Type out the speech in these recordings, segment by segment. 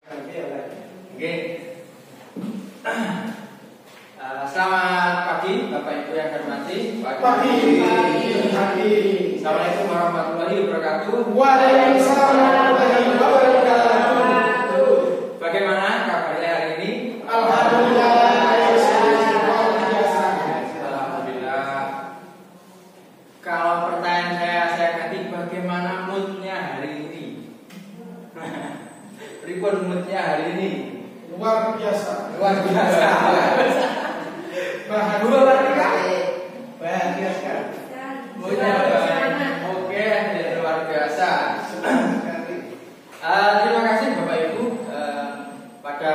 Oke. Selamat pagi Bapak Ibu yang hormati. Pagi. Assalamualaikum warahmatullahi wabarakatuh. Waalaikumsalam warahmatullahi wabarakatuh. Bagaimana kabarnya hari ini? Alhamdulillah. Alhamdulillah. Kalau pertanyaan saya ganti bagaimana moodnya hari ini? Pripun moodnya hari ini? Luar biasa. Luar biasa. Bahagia sekali. Moodnya baik. Oke, luar biasa. Terima kasih Bapak Ibu. Pada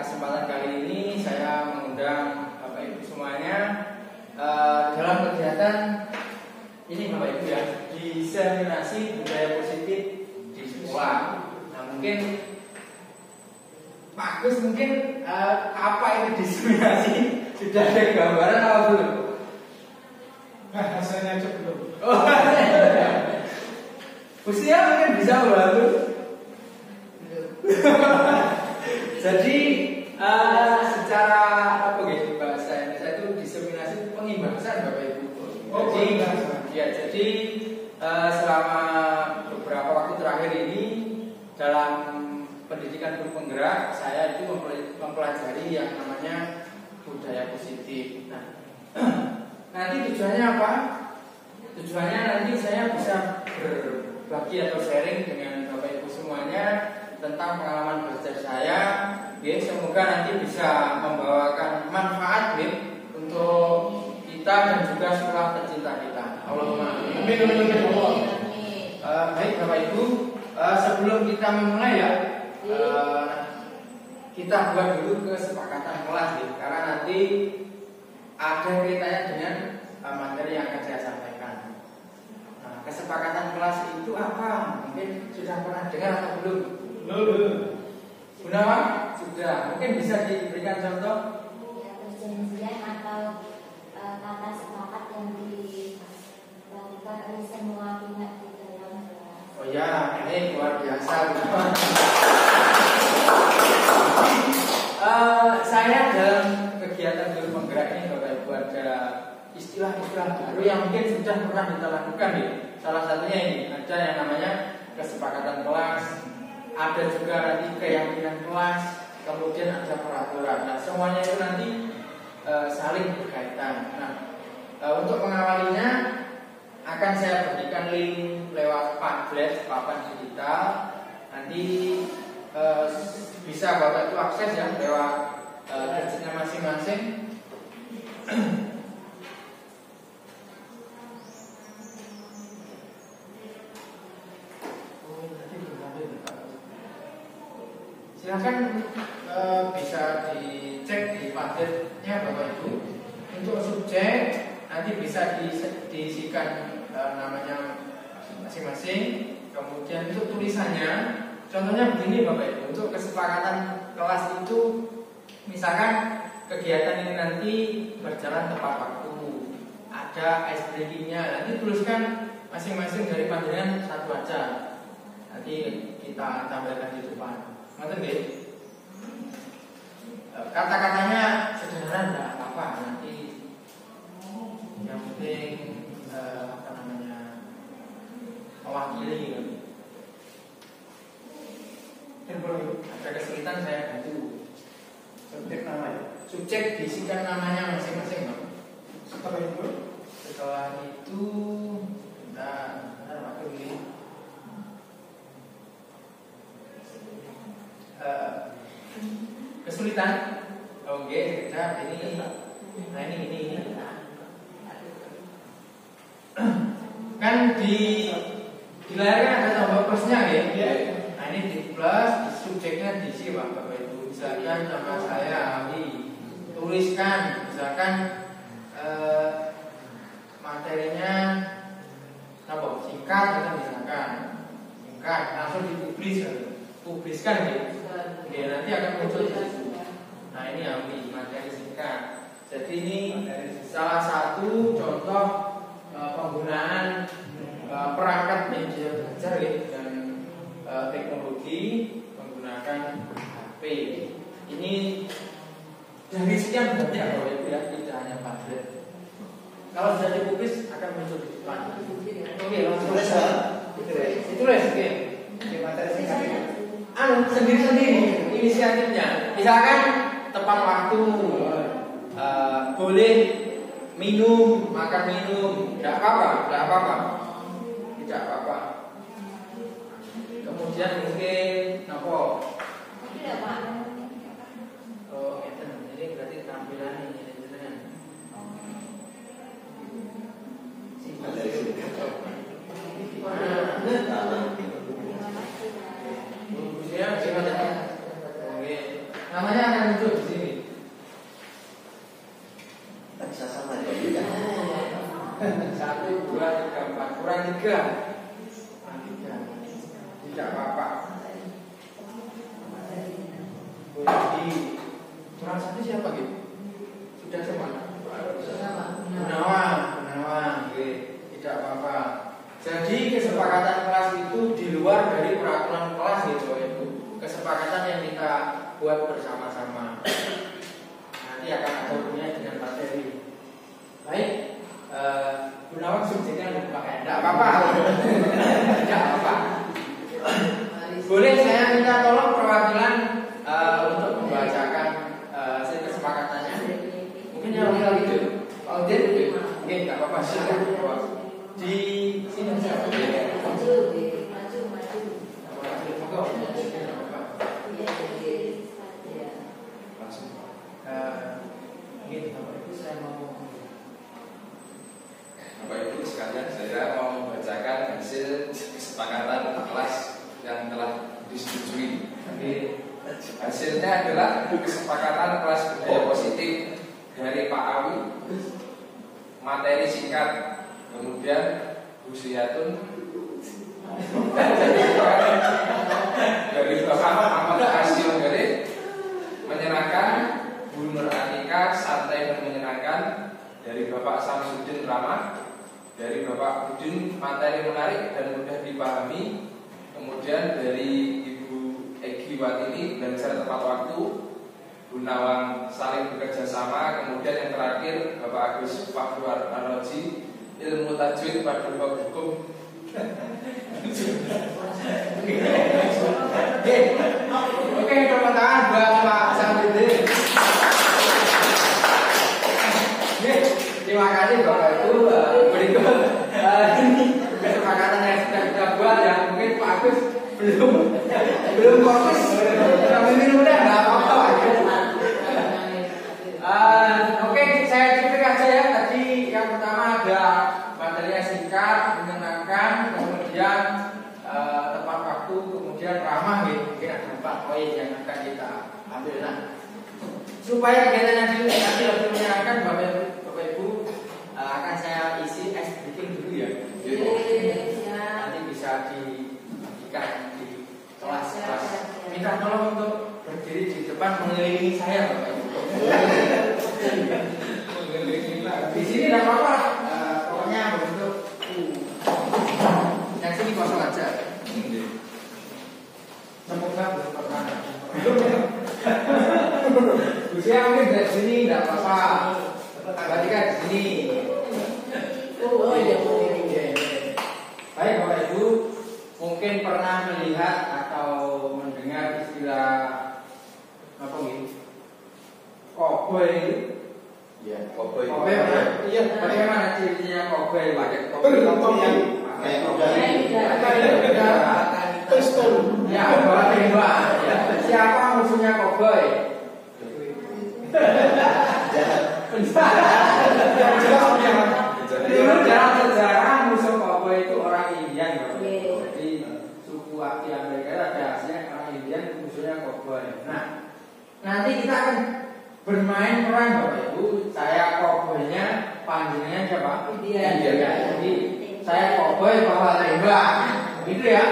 kesempatan kali ini saya mengundang Bapak Ibu semuanya dalam kegiatan ini Bapak Ibu ya, diseminasi budaya positif di sekolah. Nah mungkin Pak Agus mungkin apa itu diseminasi? Sudah ada gambaran apa belum? Bahasanya aja belum. Oh, usia mungkin bisa membantu. Jadi secara apa gitu bahasa Indonesia itu diseminasi pengimbasan Bapak Ibu. Jadi selama beberapa waktu terakhir ini dalam pendidikan guru penggerak saya itu mempelajari yang namanya budaya positif. Nah, nanti tujuannya apa? Tujuannya nanti saya bisa berbagi atau sharing dengan Bapak Ibu semuanya tentang pengalaman belajar saya. Semoga nanti bisa membawakan manfaat untuk kita dan juga sekolah tercinta kita. Allahumma amin. Baik Bapak Ibu, sebelum kita memulai ya, kita buat dulu kesepakatan kelas ya, karena nanti ada kaitannya dengan materi yang akan saya sampaikan. Nah, kesepakatan kelas itu apa? Mungkin sudah pernah dengar atau belum? Belum. Sudah Pak? Sudah. Mungkin bisa diberikan contoh? Ya, perjanjian atau kata sepakat yang dilakukan oleh semua pihak di dalam kelas. Oh ya, ini luar biasa. Saya dalam kegiatan guru penggerak ini Bapak Ibu ada istilah-istilah baru yang mungkin sudah pernah kita lakukan ya. Salah satunya ini ada yang namanya kesepakatan kelas, ada juga nanti keyakinan kelas, kemudian ada peraturan. Nah semuanya itu nanti saling berkaitan. Nah untuk mengawalinya akan saya berikan link lewat Padlet papan digital. Nanti bisa Bapak itu akses ya lewat gadgetnya masing-masing. Silakan bisa dicek di Padletnya Bapak Ibu. Untuk subjek nanti bisa diisikan namanya masing-masing. Kemudian untuk tulisannya, contohnya begini Bapak Ibu. Untuk kesepakatan kelas itu, misalkan kegiatan ini nanti berjalan tepat waktu, ada ice breakingnya, nanti tuliskan masing-masing dari pandangan satu aja. Nanti kita tampilkan di depan. Ngerti nggih? Kata-katanya sederhana enggak apa-apa, nanti yang penting apa namanya mewakili. Ada kesulitan saya bantu. Subjek namanya. Subjek diisikan namanya masing-masing, Pak. Setelah itu, benar waktu ini. Kesulitan? Oke, kita ini. Nah ini. Kan di layar kan ada tombol plusnya ya. Nah ini di plus, di subjeknya diisi Bapak Ibu. Misalkan nama saya Ali, tuliskan misalkan materinya apa? Singkat atau misalkan singkat langsung publiskan ya. Oke, nanti akan muncul di situ. Nah ini Ali, materi singkat. Jadi ini salah satu contoh penggunaan perangkat media belajar dan teknologi menggunakan Ini dari sekian banyak Bapak Ibu ya, tidak hanya pamflet. Kalau sudah dikubis akan muncul di depan. Oke, langsung Tulis, saja. Ditulis, oke. Oke, materi singkatnya. Sendiri-sendiri inisiatifnya. Misalkan tepat waktu, boleh minum, makan minum, tidak apa-apa. Kemudian mungkin apa? Tidak, Pak. Oh, ini berarti tampilan ini. Materi singkat. Namanya akan muncul di sini. Bisa sama ya. 1, 2, 3, 4 kurang 3. Tidak apa-apa. Boleh di kurang 1 siapa gitu? Sudah semua. Gunawan, oke. Tidak apa-apa. Jadi kesepakatan kelas itu di luar dari peraturan kelas gitu Ibu. Kesepakatan yang kita buat bersama-sama. Nanti akan ada hubungannya dengan materi. Baik, Gunawan subjeknya lupa ya. Tidak apa-apa. Tidak apa-apa. Boleh saya minta tolong perwakilan untuk membacakan kesepakatannya. Mungkin yang gitu. Kalau dia oke, nggak apa-apa sih. Di sini saja. Maju. Bapak Ibu sekalian, saya mau membacakan hasil kesepakatan kelas yang telah disetujui. Hasilnya adalah kesepakatan kelas budaya positif dari Pak Awi, materi singkat, kemudian Bu Siyatun dari Bapak Ahmad Hasil dari menyenangkan, Bu Nur Atika santai dan menyenangkan, dari Bapak Samsudin Rahmat, dari Bapak Budin materi menarik dan mudah dipahami, kemudian dari Ibu Egi Watini belajar tepat waktu, Bu Nawang saling bekerja sama, kemudian yang terakhir Bapak Agus Fakhrul Arroji ilmu tajwid pada bab hukum. Oke, tepuk tangan buat Pak Samsudin. Terima kasih Bapak Ibu. Berikut ini kesepakatan yang sudah kita buat ya. Mungkin Pak Agus belum fokus. Kami minum udah nggak apa-apa. Oke, saya cek aja ya. Tadi yang pertama ada materinya singkat, menyenangkan, kemudian tepat waktu, kemudian ramah gitu. Mungkin ada 4 poin yang akan kita ambil. Nah, supaya kegiatannya nanti lebih menyenangkan, Bapak Ibu akan saya isi ice breaking dulu ya. Nanti bisa dibagikan di kelas-kelas. Minta tolong untuk berdiri di depan mengelilingi saya Bapak Ibu. Di sini tidak apa-apa. Pokoknya bentuk yang sini kosong aja. Semoga belum pernah. Usia mungkin dari sini tidak apa-apa. Berarti kan di sini. Oh iya. Baik Bapak Ibu, mungkin pernah melihat atau mendengar istilah apa gitu? Koboi. Ya, koboi. Koboi mana? Iya, bagaimana cirinya koboi? Pakai Beruntung yang kayak pistol. Ya, bawa tembak. Ya. Siapa musuhnya koboi? Dulu dalam sejarah musuh koboi itu orang Indian, Bapak. Jadi suku di Amerika ada aslinya orang Indian, musuhnya koboi. Nah, nanti kita akan bermain peran Bapak Ibu. Saya koboinya, panjenengan siapa? Indian. Jadi saya koboi bawa tembak, gitu ya.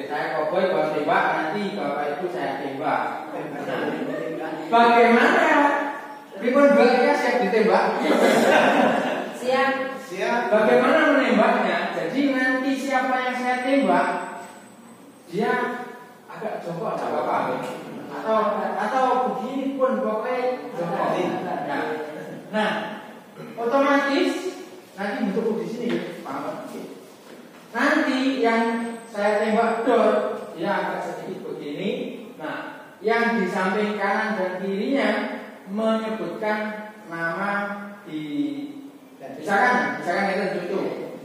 Saya koboi bawa tembak, nanti Bapak Ibu saya tembak. Nah, bagaimana? Ribon baliknya siap ditembak. Siap. Bagaimana menembaknya? Jadi nanti siapa yang saya tembak, dia agak jongkok, tidak apa-apa. pun pokoknya nah, otomatis nanti bentuk di sini paham? Nanti yang saya tembak dot dia akan sedikit begini. Nah, yang di samping kanan dan kirinya menyebutkan nama di misalkan kita contoh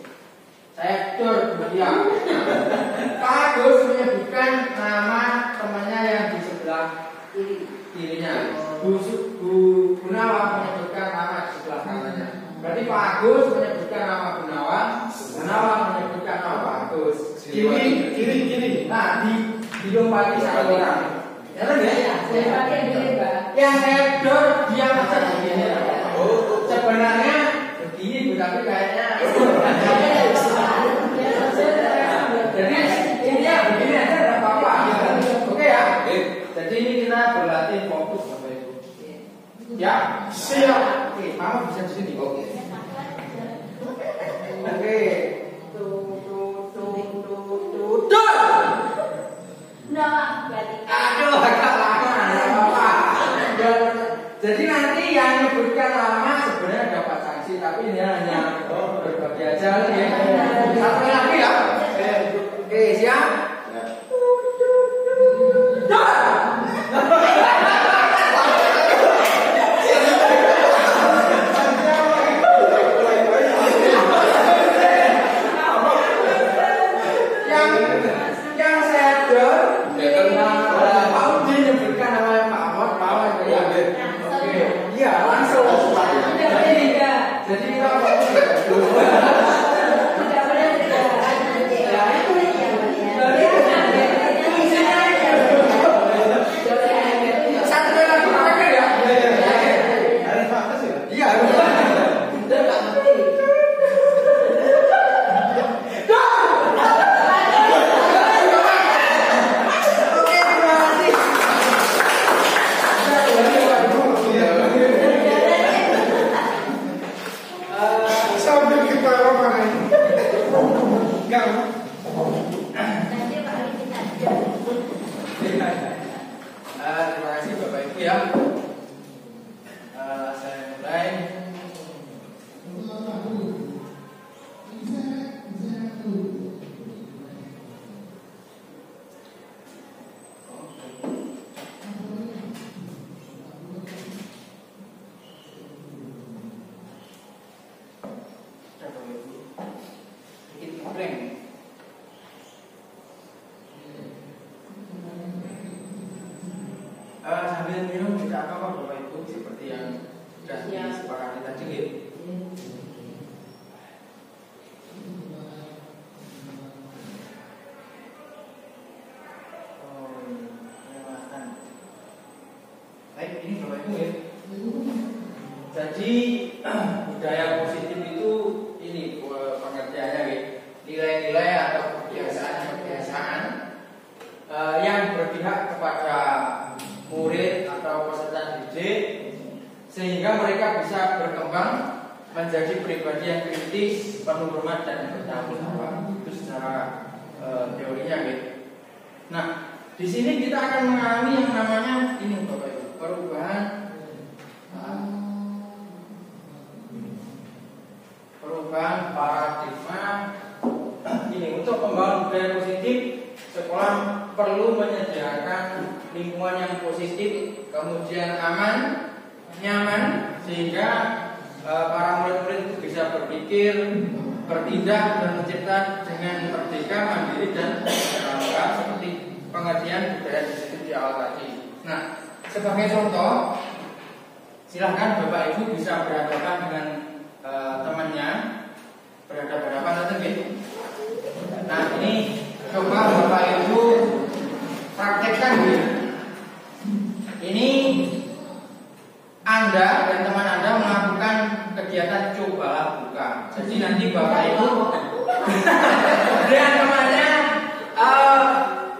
saya dot dia Pak Agus menyebutkan nama temannya yang di sebelah kirinya. Bu Gunawan menyebutkan nama di sebelah kanannya. Berarti Pak Agus menyebutkan nama Gunawan, Gunawan menyebutkan nama Pak Agus. Kiri. Nah, dilompati satu orang. Ya kan ya? Saya pakai diri, Mbak. Yang header dia macam begini. Sebenarnya begini, Bu, tapi kayaknya jadi ini ya begini aja enggak apa-apa. Oke ya? Jadi ini kita berlatih fokus Bapak Ibu. Ya, siap. Oke, Mama bisa di sini. Oke. Oke. Aduh, agak lama, enggak apa-apa. Jadi nanti yang menyebutkan nama sebenarnya dapat sanksi, tapi ini hanya berbagi aja ya. Satu lagi ya. Oke, siap? Yang saya mau menyebutkan nama Pak Ahmad, Pak Ahmad ya. Oke, iya langsung. Jadi kita terima kasih Bapak Ibu ya. Saya mulai. Sedikit blank. Sambil minum tidak apa-apa Bapak Ibu, seperti yang sudah disepakati tadi ya. Baik, ini Bapak Ibu ya. Jadi budaya positif itu ini pengertiannya ya. Nilai-nilai atau kebiasaan yang berpihak kepada murid atau peserta didik sehingga mereka bisa berkembang menjadi pribadi yang kritis, penuh hormat dan bertanggung jawab. Itu secara teorinya gitu. Nah, di sini kita akan mengalami yang namanya ini Bapak Ibu, perubahan paradigma. Ini untuk membangun budaya positif, sekolah perlu menyediakan lingkungan yang positif, kemudian aman, nyaman, sehingga para murid-murid itu bisa berpikir, bertindak dan mencipta dengan merdeka, mandiri dan berangkat seperti pengertian budaya positif di awal tadi. Nah, sebagai contoh, silahkan Bapak Ibu bisa berhadapan dengan temannya, berhadapan atau gitu. Nah, ini coba Bapak Ibu praktekkan dulu. Ini Anda dan teman Anda melakukan kegiatan cobalah buka. Jadi nanti Bapak Ibu dan temannya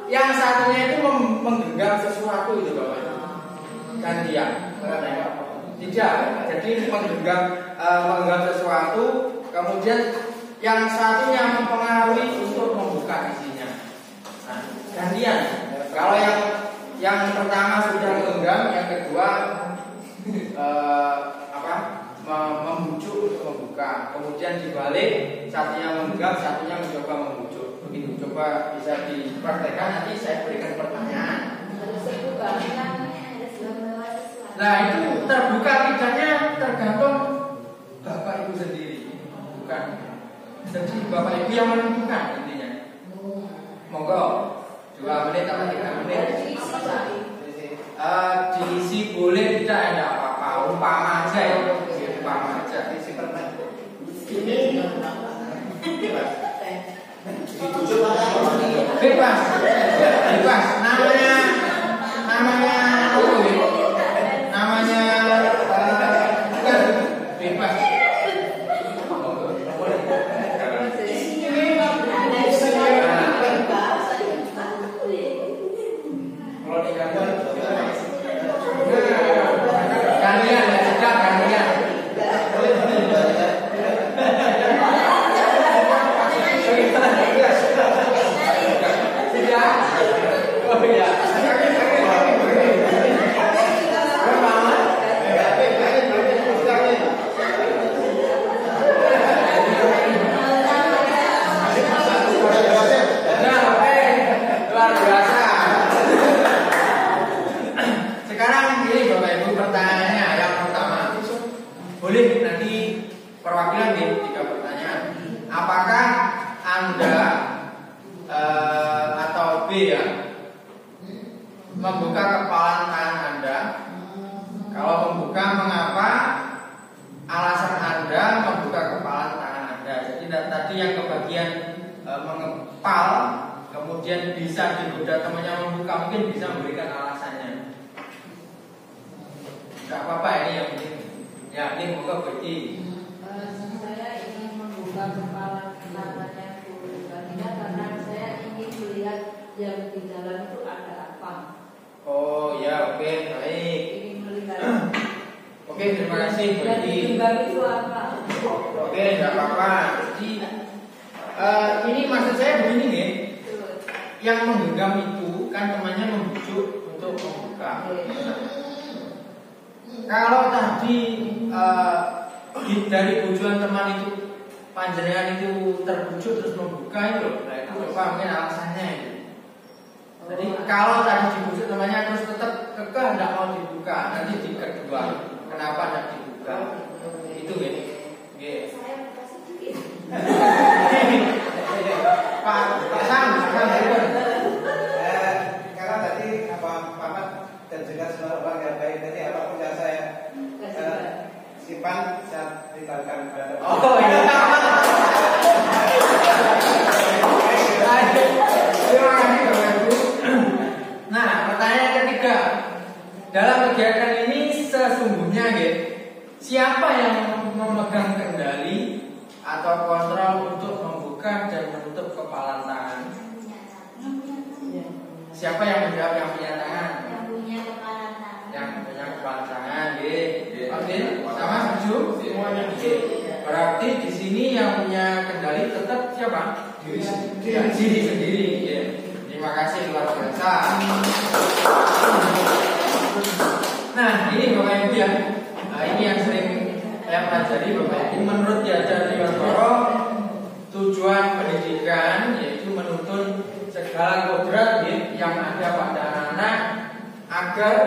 yang satunya itu menggenggam sesuatu itu Bapak Ibu. Dan dia tidak. Jadi menggenggam sesuatu, kemudian yang satunya mempengaruhi untuk membuka isinya. Nah, gantian. Kalau yang pertama sudah menggenggam, yang kedua satunya menggap, satunya mencoba membujuk. Begitu coba bisa dipraktekkan, nanti saya berikan pertanyaan. Nah itu terbuka tidaknya tergantung Bapak Ibu sendiri, bukan. Jadi Bapak Ibu yang menentukan intinya. Monggo 2 menit atau 3 menit. Diisi boleh tidak ada apa-apa, umpama aja ya, umpama aja. Isi permen. Bebas, bebas. Namanya bebas. Gantian ya, sudah gantian. Oh iya. Luar biasa. Sekarang ini Bapak Ibu pertanyaannya yang pertama. Boleh nanti perwakilan di 3 pertanyaan. Apakah Anda atau B ya membuka kepalan tangan Anda? Kalau membuka, mengapa? Alasan Anda membuka kepalan tangan Anda. Jadi tadi yang kebagian mengepal, kemudian bisa digoda temannya membuka, mungkin bisa memberikan alasannya. Gak apa-apa ini yang penting. Ya, ini buka bagi. Saya ingin membuka kepala tangannya Bu Kanina karena saya ingin melihat yang di dalam itu ada apa. Oh ya, oke, baik. Ingin melihat. Oke, terima kasih Bu Dan Edi. di dalam itu apa? Oke, tidak apa-apa. Jadi ini maksud saya begini nih. Yang menggenggam itu kan temannya membujuk untuk membuka. Kalau tadi dari bujuan teman itu panjenengan itu terbujuk terus membuka itu, nah itu coba mungkin alasannya itu. Jadi kalau tadi dibujuk temannya terus tetap kekeh tidak mau dibuka, nanti di kedua kenapa tidak dibuka? Itu ya. Saya buka sedikit. Pak Sam, Karena tadi Paman dan juga semua orang yang baik tadi apapun yang saya simpan saya tinggalkan pada. oh iya. Terima kasih Bapak Ibu. Nah, pertanyaan ketiga. Dalam kegiatan ini sesungguhnya siapa yang memegang kendali atau kontrol untuk membuka dan menutup kepalan tangan? Siapa yang menjawab yang punya tangan? Yang punya kepala tangan. Yang punya kepalan tangan, Oke, sama setuju semuanya. Berarti di sini yang punya kendali tetap siapa? Diri sendiri. Terima kasih luar biasa. Nah, ini Bapak Ibu ya. Nah, ini yang sering saya pelajari Bapak Ibu. Menurut Diajar Diwantoro, tujuan pendidikan yaitu menuntun segala kodrat yang ada pada anak-anak agar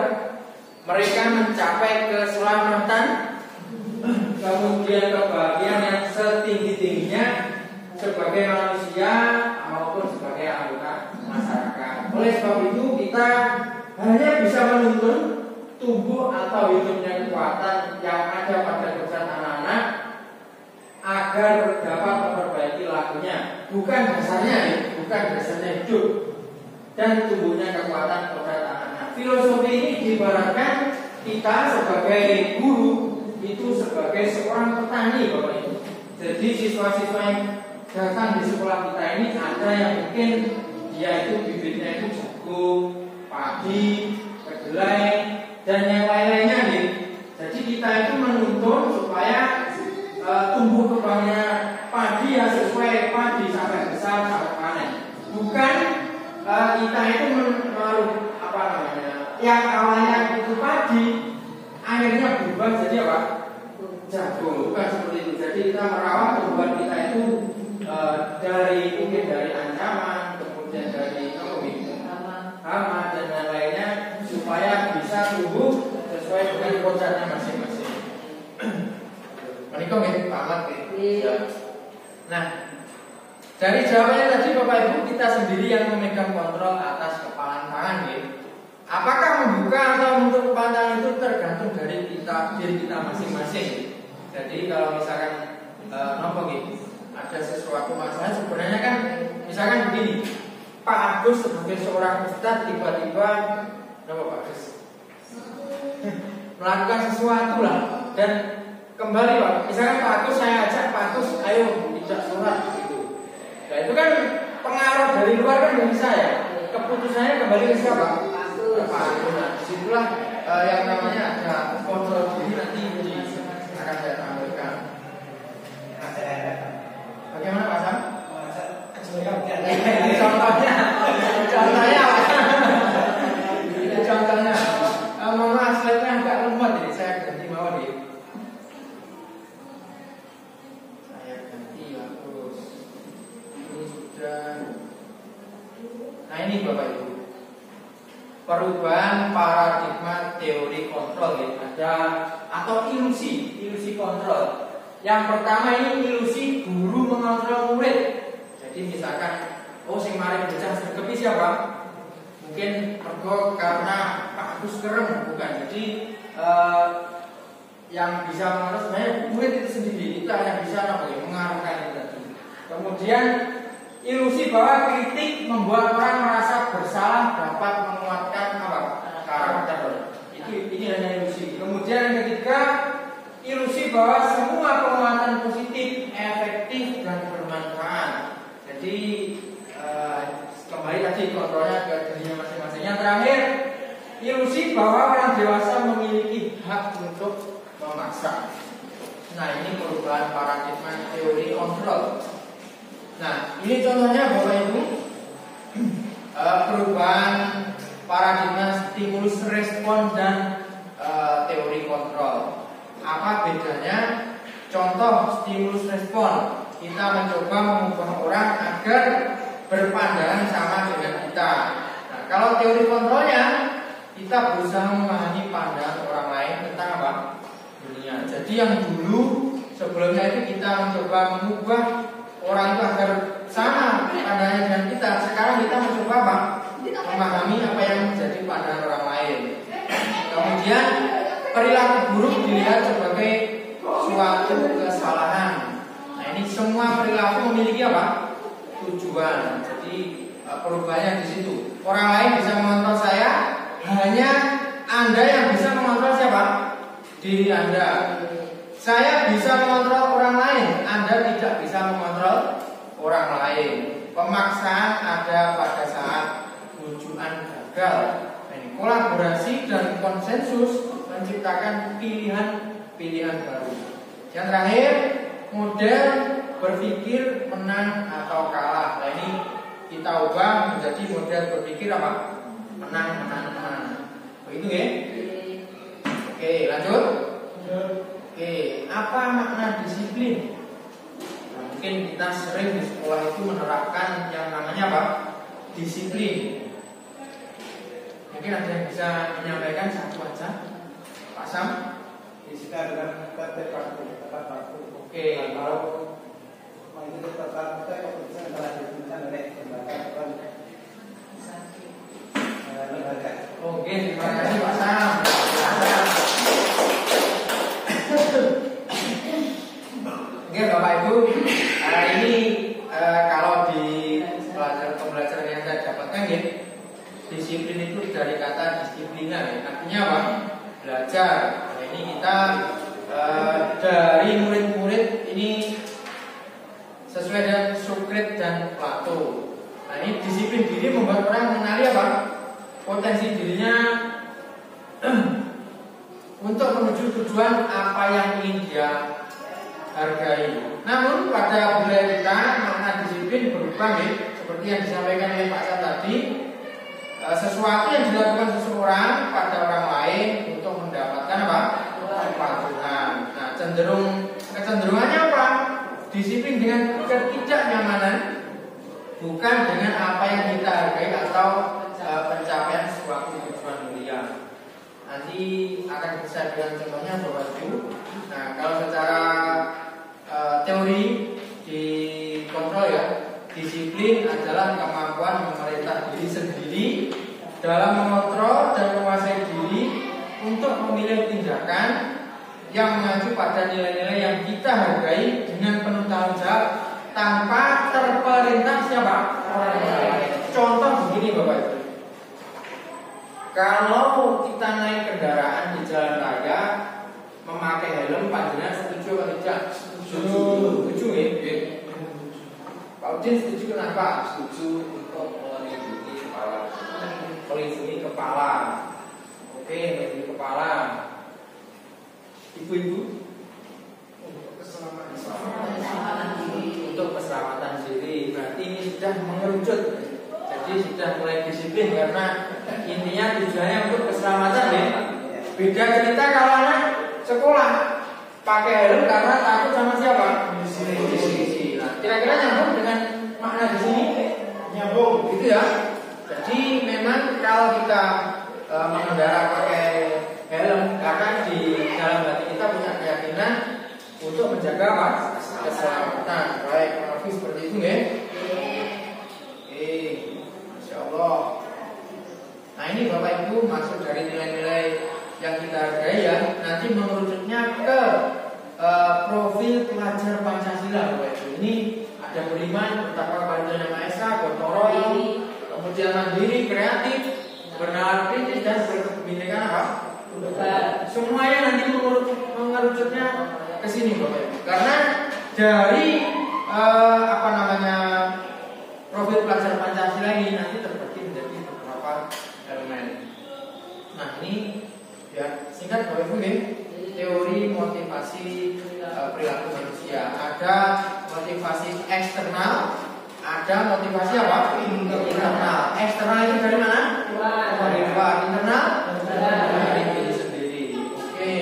mereka mencapai keselamatan, kemudian kebahagiaan yang setinggi-tingginya sebagai manusia maupun sebagai anggota masyarakat. Oleh sebab itu kita hanya bisa menuntun tumbuh atau hidupnya kekuatan yang ada pada kodrat anak-anak agar dapat memperbaiki lakunya, bukan dasarnya hidup dan tumbuhnya kekuatan kodrat anak-anak. Filosofi ini diibaratkan kita sebagai guru itu sebagai seorang petani, Bapak Ibu. Jadi siswa-siswa yang datang di sekolah kita ini ada yang mungkin dia itu bibitnya itu jagung, padi, kedelai dan yang lain-lainnya nih. Jadi kita itu menuntun supaya tumbuh kembangnya padi yang sesuai padi sampai besar sampai panen. Bukan kita itu yang awalnya itu padi akhirnya berubah jadi apa? Jagung. Bukan seperti itu. Jadi kita merawat tumbuhan kita itu mungkin dari ancaman, kemudian dari hama dan lain-lainnya, supaya bisa tumbuh sesuai dengan kodratnya masing-masing. Menikah nggih, Pak Ahmad nggih. Nah, dari jawabannya tadi Bapak Ibu, kita sendiri yang memegang kontrol atas kepalan tangan nggih. Apakah membuka atau menutup kepalan tangan itu tergantung dari diri kita masing-masing. Jadi kalau misalkan nopo nggih, ada sesuatu masalah sebenarnya kan, misalkan begini, Pak Agus sebagai seorang ustadz tiba-tiba nopo Pak Agus melakukan sesuatu lah, dan kembali Pak, misalkan Pak Agus, saya ajak Pak Agus, ayo tidak sholat gitu. Nah itu kan pengaruh dari luar kan dari saya, keputusannya kembali ke siapa? Pak Agus. Nah disitulah yang namanya ada kontrol diri, nanti akan saya tampilkan. Bagaimana Pak Sam? Contohnya itu contohnya. Mohon maaf, slide-nya agak lemot, jadi saya ganti mawon ya. Saya ganti terus. Ini sudah. Nah ini Bapak Ibu, perubahan paradigma teori kontrol ya. Ada atau ilusi kontrol. Yang pertama ini ilusi guru mengontrol murid. Jadi misalkan, sing mari bocah sregep siapa? Mungkin mergo karena Pak Agus kereng, bukan. Jadi yang bisa mengontrol sebenarnya murid itu sendiri. Itu yang bisa mengarahkan itu tadi. Kemudian ilusi bahwa kritik membuat orang merasa bersalah dapat menguatkan karakter. Ini hanya ilusi. Kemudian yang ketiga, ilusi bahwa semua penguatan positif, efektif dan bermanfaat. Jadi kembali tadi kontrolnya ke dirinya masing-masing. Yang terakhir, ilusi bahwa orang dewasa memiliki hak untuk memaksa. Nah ini perubahan paradigma teori kontrol. Nah ini contohnya Bapak Ibu, perubahan paradigma stimulus respon dan teori kontrol. Apa bedanya? Contoh stimulus respon, kita mencoba mengubah orang agar berpandangan sama dengan kita. Nah, kalau teori kontrolnya, kita berusaha memahami pandangan orang lain tentang apa? Dunia. Jadi yang dulu sebelumnya itu kita mencoba mengubah orang itu agar sama pandangannya dengan kita. Sekarang kita mencoba apa? Memahami apa yang menjadi pandangan orang lain. Kemudian perilaku buruk dilihat sebagai suatu kesalahan. Nah ini semua perilaku memiliki apa? Tujuan. Jadi perubahannya di situ. Orang lain bisa mengontrol saya, hanya Anda yang bisa mengontrol siapa? Diri Anda. Saya bisa mengontrol orang lain, Anda tidak bisa mengontrol orang lain. Pemaksaan ada pada saat tujuan gagal. Nah, ini kolaborasi dan konsensus menciptakan pilihan baru. Yang terakhir, model berpikir menang atau kalah. Nah ini kita ubah menjadi model berpikir apa? Menang. Begitu ya? Oke, lanjut. Oke, apa makna disiplin? Nah, mungkin kita sering di sekolah itu menerapkan yang namanya apa? Disiplin. Mungkin ada yang bisa menyampaikan satu aja. Pak Sam, Disiplin dengan tepat waktu. Oke, Kalau itu tetap keputusan adalah diputuskan oleh lembaga. Oke, terima kasih Pak Sam. Oke Bapak Ibu, ini kalau di pembelajaran yang saya dapatkan ya, disiplin itu dari kata disiplina ya. Artinya apa? Belajar. Nah, ini kita dari murid-murid ini sesuai dengan Socrates dan Plato. Nah ini disiplin diri membuat orang mengenali apa? Potensi dirinya untuk menuju tujuan apa yang ingin dia hargai. Namun pada budaya kita makna disiplin berubah ya, seperti yang disampaikan oleh Pak Sam tadi. Sesuatu yang dilakukan seseorang pada orang lain untuk mendapatkan apa? Kepatuhan. Nah kecenderungannya apa? Disiplin dengan ketidaknyamanan apa yang kita hargai atau pencapaian suatu tujuan mulia. Nanti akan bisa dengan contohnya Bapak Ibu. Nah, kalau secara teori di kontrol ya, disiplin adalah kemampuan memerintah diri sendiri dalam mengontrol dan menguasai diri untuk memilih tindakan yang mengacu pada nilai-nilai yang kita hargai dengan penuh tanggung jawab tanpa terperintah siapa? Orang lain. Contoh begini Bapak Ibu. Kalau kita naik kendaraan di jalan raya memakai helm, panjenengan setuju atau tidak? Setuju ya? Pak Udin setuju kenapa? Setuju untuk melindungi kepala. Oke, melindungi kepala. Ibu-ibu untuk keselamatan diri. Berarti ini sudah mengerucut. Jadi sudah mulai disiplin karena intinya tujuannya untuk keselamatan ya. Beda cerita kalau anak sekolah pakai helm karena takut sama siapa? Polisi. Nah, kira-kira nyambung dengan makna di sini? Nyambung, gitu ya. Jadi memang kalau kita mengendara pakai helm karena di dalam hati kita punya keyakinan untuk menjaga apa? Keselamatan. Baik, Pak seperti itu ya. Masya Allah. Nah ini Bapak Ibu maksud dari nilai-nilai yang kita hargai ya. Nanti mengerucutnya ke profil pelajar Pancasila Bapak Ibu. Ini ada beriman, bertakwa kepada Yang Maha Esa, gotong royong, kemudian mandiri, kreatif, bernalar kritis dan berkebinekaan apa? Semuanya nanti mengerucutnya ke sini Bapak Ibu. Karena dari profil pelajar Pancasila ini nanti terbagi menjadi beberapa elemen. Nah ini ya singkat Bapak Ibu nih, teori motivasi perilaku manusia. Ada motivasi eksternal, ada motivasi apa? Internal. Eksternal itu dari mana? Dari luar. Internal dari diri sendiri. Oke.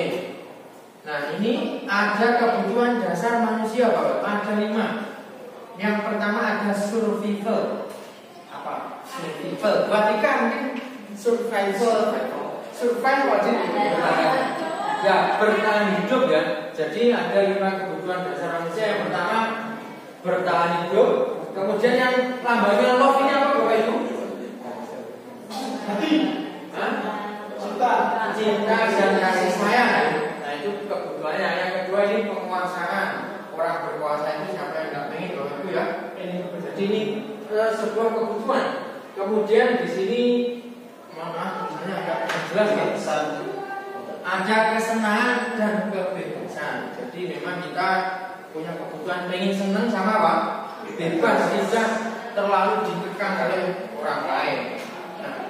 Nah ini ada kebutuhan dasar manusia Bapak. Ada 5. Yang pertama ada survival. Apa? Survival. Batika mungkin survival. Survival ya, bertahan hidup ya. Jadi ada 5 kebutuhan dasar manusia. Yang pertama bertahan hidup. Kemudian yang lambangnya love ini apa Bapak Ibu? Hati. Cinta dan kasih sayang. Nah itu kebutuhannya. Yang kedua ini penguasaan. Orang berkuasa itu siapa yang nggak pengen Bapak Ibu ya? Jadi ini sebuah kebutuhan. Kemudian di sini maaf misalnya agak jelas ya. Ada kesenangan dan kebebasan. Jadi memang kita punya kebutuhan pengen senang sama apa? Bebas, tidak terlalu dikekang oleh orang lain. Nah,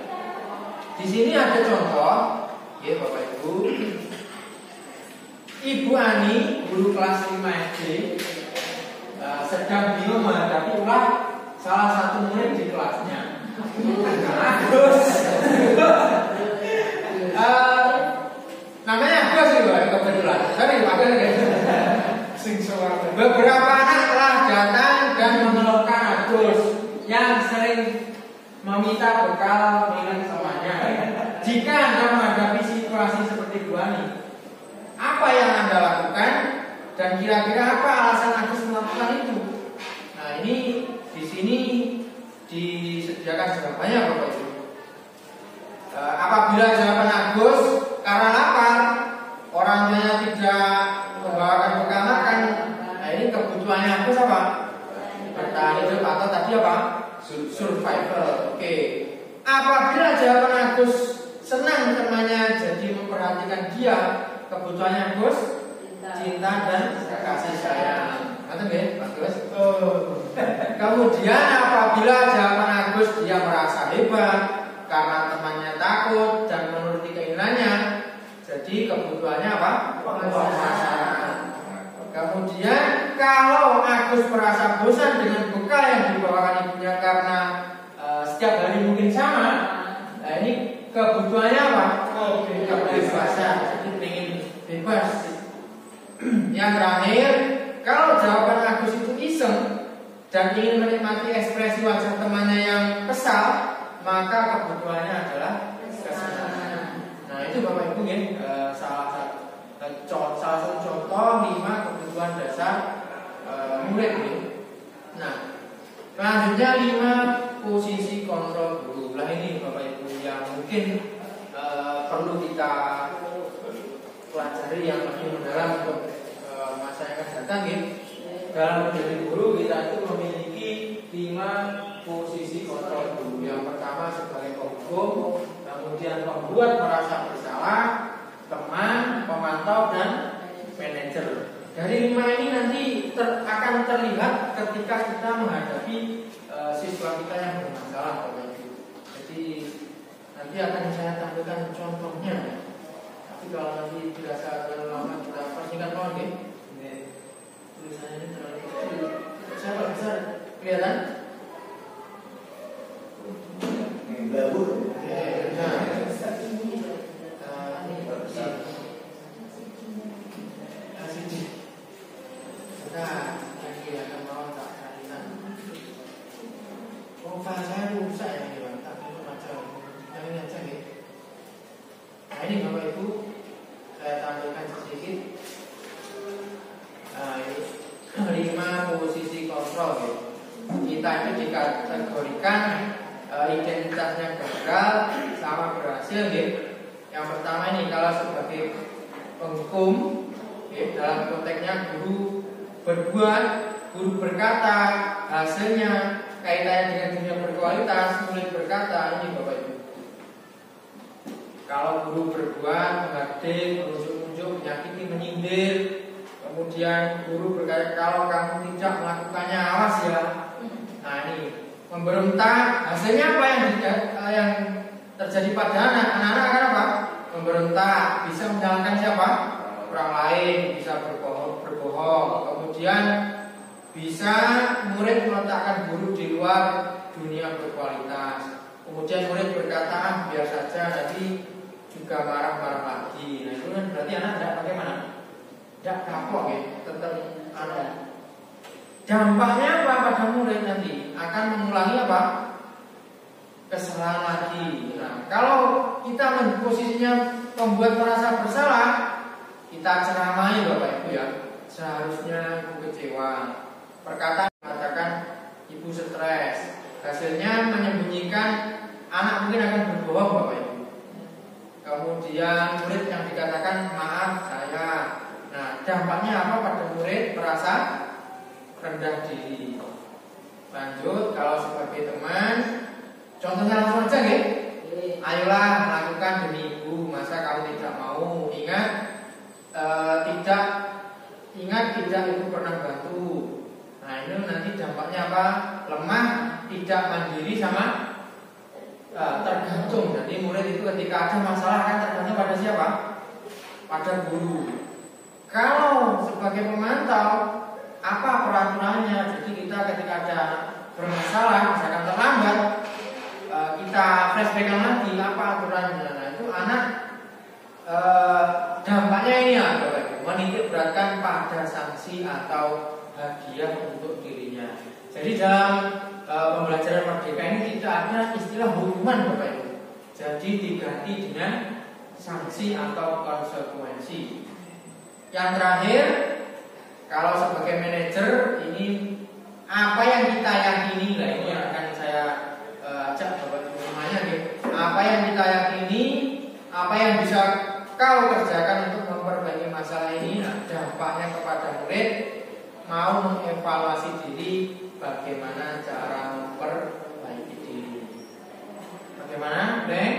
di sini ada contoh, ya Bapak Ibu. Ibu Ani, guru kelas 5 SD, sedang bingung menghadapi ulah salah satu murid di kelasnya. Agus, namanya Agus sih kebetulan. Tapi beberapa anak telah datang dan mengeluhkan Agus yang sering meminta bekal minum temannya. Jika Anda menghadapi situasi seperti Bu Ani, apa yang Anda lakukan dan kira-kira apa alasan Agus melakukan itu? Nah ini di sini disediakan jawabannya Bapak Ibu. Apabila jawaban Agus karena lapar, orang tuanya tidak membawakan bekal makan, nah ini kebutuhannya Agus apa? Bertahan hidup atau tadi apa? Survival. Oke. Apabila jawaban Agus senang temannya jadi memperhatikan dia, kebutuhannya Agus cinta dan kasih sayang. Ngerti nggih, Pak Gus? Kemudian apabila jawaban Agus dia merasa hebat karena temannya takut dan menuruti keinginannya, jadi kebutuhannya apa? Penguasaan. Kemudian kalau Agus merasa bosan dengan bekal yang dibawakan ibunya karena setiap hari mungkin sama, nah ini kebutuhannya apa? Kebebasan. Jadi ingin bebas. Yang terakhir, kalau jawaban Agus itu iseng dan ingin menikmati ekspresi wajah temannya yang kesal, maka kebutuhannya adalah kesenangan. Nah itu Bapak Ibu ya, salah satu contoh 5 kebutuhan dasar murid ya. Nah selanjutnya 5 posisi kontrol guru. Lah ini Bapak Ibu yang mungkin perlu kita pelajari yang lebih mendalam untuk masa yang akan datang ya. Dalam menjadi guru kita itu memiliki 5 posisi kontrol guru. Yang pertama sebagai penghukum, kemudian pembuat merasa bersalah, teman, pemantau, dan manajer. Dari 5 ini nanti akan terlihat ketika kita menghadapi siswa kita yang bermasalah. Jadi nanti akan saya tampilkan contohnya. Tapi kalau nanti dirasa terlalu lama kita persingkat mohon ya. Tulisannya ini terlalu kecil. Saya besar kelihatan? Babur. Saya rusak ya ini Bang, tak perlu macam yang ini aja nih. Nah ini Bapak Ibu, saya tampilkan sedikit. Nah ini 5 posisi kontrol ya. Kita itu dikategorikan identitasnya gagal sama berhasil ya. Yang pertama ini kalau sebagai penghukum ya, dalam konteksnya guru berbuat, guru berkata, hasilnya kaitannya dengan dunia berkualitas, murid berkata, ini Bapak Ibu. Kalau guru berbuat, menghadik, menunjuk-nunjuk, menyakiti, menyindir, kemudian guru berkata, kalau kamu tidak melakukannya, awas ya. Nah ini, memberontak, hasilnya apa yang terjadi pada anak-anak akan apa? Memberontak, bisa menyalahkan siapa? Orang lain, bisa berbohong, kemudian bisa murid meletakkan guru di luar dunia berkualitas. Kemudian murid berkata, biar saja, nanti juga marah-marah lagi. Nah itu kan berarti anak tidak bagaimana? Tidak kapok ya, tetap anak. Dampaknya apa pada murid nanti? Akan mengulangi apa? Kesalahan lagi. Nah kalau kita posisinya membuat merasa bersalah, kita ceramai Bapak Ibu ya. Seharusnya ibu kecewa. Perkataan mengatakan ibu stres, hasilnya menyembunyikan anak mungkin akan berbohong Bapak Ibu. Kemudian murid yang dikatakan maaf saya. Nah dampaknya apa pada murid? Merasa rendah diri. Lanjut kalau sebagai teman, contohnya langsung aja ya. Ayolah melakukan demi ibu, masa kamu tidak mau? Ingat tidak ibu pernah bantu. Nah ini nanti dampaknya apa? Lemah, tidak mandiri sama tergantung. Jadi murid itu ketika ada masalah akan tergantung pada siapa? Pada guru. Kalau sebagai pemantau, apa peraturannya? Jadi kita ketika ada bermasalah, misalkan terlambat, kita flashback lagi apa aturannya. Nah itu anak dampaknya ini ya, menitik beratkan pada sanksi atau hadiah untuk dirinya. Jadi dalam pembelajaran merdeka ini tidak ada istilah hukuman Bapak Ibu. Jadi diganti dengan sanksi atau konsekuensi. Yang terakhir, kalau sebagai manajer ini apa yang kita yakini, nah ini yang akan saya ajak Bapak Ibu semuanya gitu. Apa yang kita yakini, apa yang bisa kau kerjakan untuk memperbaiki masalah ini, nah, dampaknya kepada murid mau mengevaluasi diri, bagaimana cara memperbaiki diri. Bagaimana, Neng?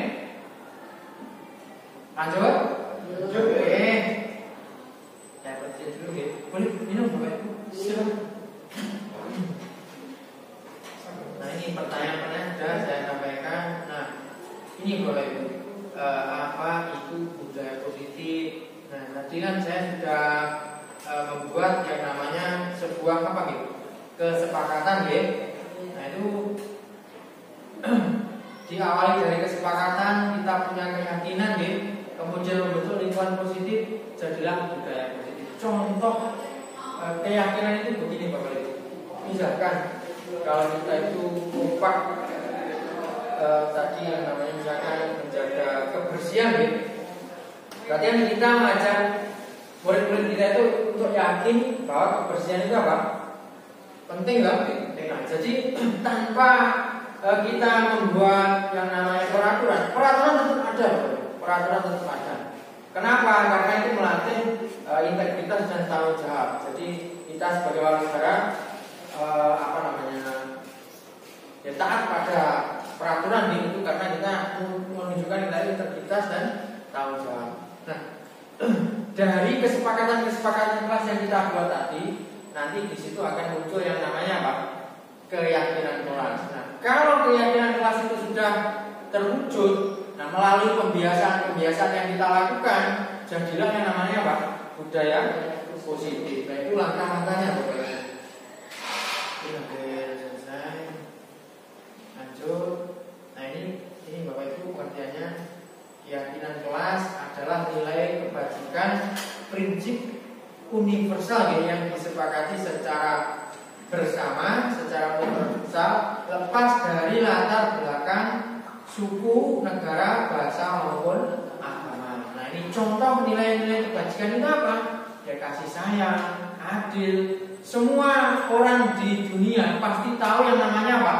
Lanjut? Oke. Saya percaya dulu ya. Boleh minum Bapak Ibu? Silakan. Nah ini pertanyaan-pertanyaan sudah saya sampaikan. Nah ini Bapak Ibu, apa itu budaya positif? Nah tadi kan saya sudah membuat yang namanya sebuah apa gitu, kesepakatan ya. Nah itu diawali dari kesepakatan, kita punya keyakinan ya, kemudian membentuk lingkungan positif, jadilah budaya positif. Contoh keyakinan itu begini Bapak Ibu. Misalkan Kalau kita itu kompak tadi yang namanya misalkan menjaga kebersihan gitu. Berarti kan kita mengajak murid-murid kita itu untuk yakin bahwa kebersihan itu apa? Penting kan? Nah, jadi tanpa kita membuat yang namanya peraturan tetap ada, peraturan tetap ada. Kenapa? Karena itu melatih integritas dan tanggung jawab. Jadi kita sebagai warga negara ya taat pada peraturan itu karena kita menunjukkan kita integritas dan tanggung jawab. Nah, dari kesepakatan kelas yang kita buat tadi, nanti di situ akan muncul yang namanya apa? Keyakinan kelas. Nah, kalau keyakinan kelas itu sudah terwujud, nah melalui pembiasaan yang kita lakukan, jadilah yang namanya apa? Budaya positif. Nah, itu langkah-langkahnya, Bapak. Oke, selesai. Lanjut. Nah, ini Bapak Ibu pengertiannya. Keyakinan kelas adalah nilai kebajikan prinsip universal yang disepakati secara bersama, secara universal, lepas dari latar belakang suku, negara, bahasa maupun agama. Nah, ini contoh nilai-nilai kebajikan itu apa? Ya kasih sayang, adil. Semua orang di dunia pasti tahu yang namanya apa?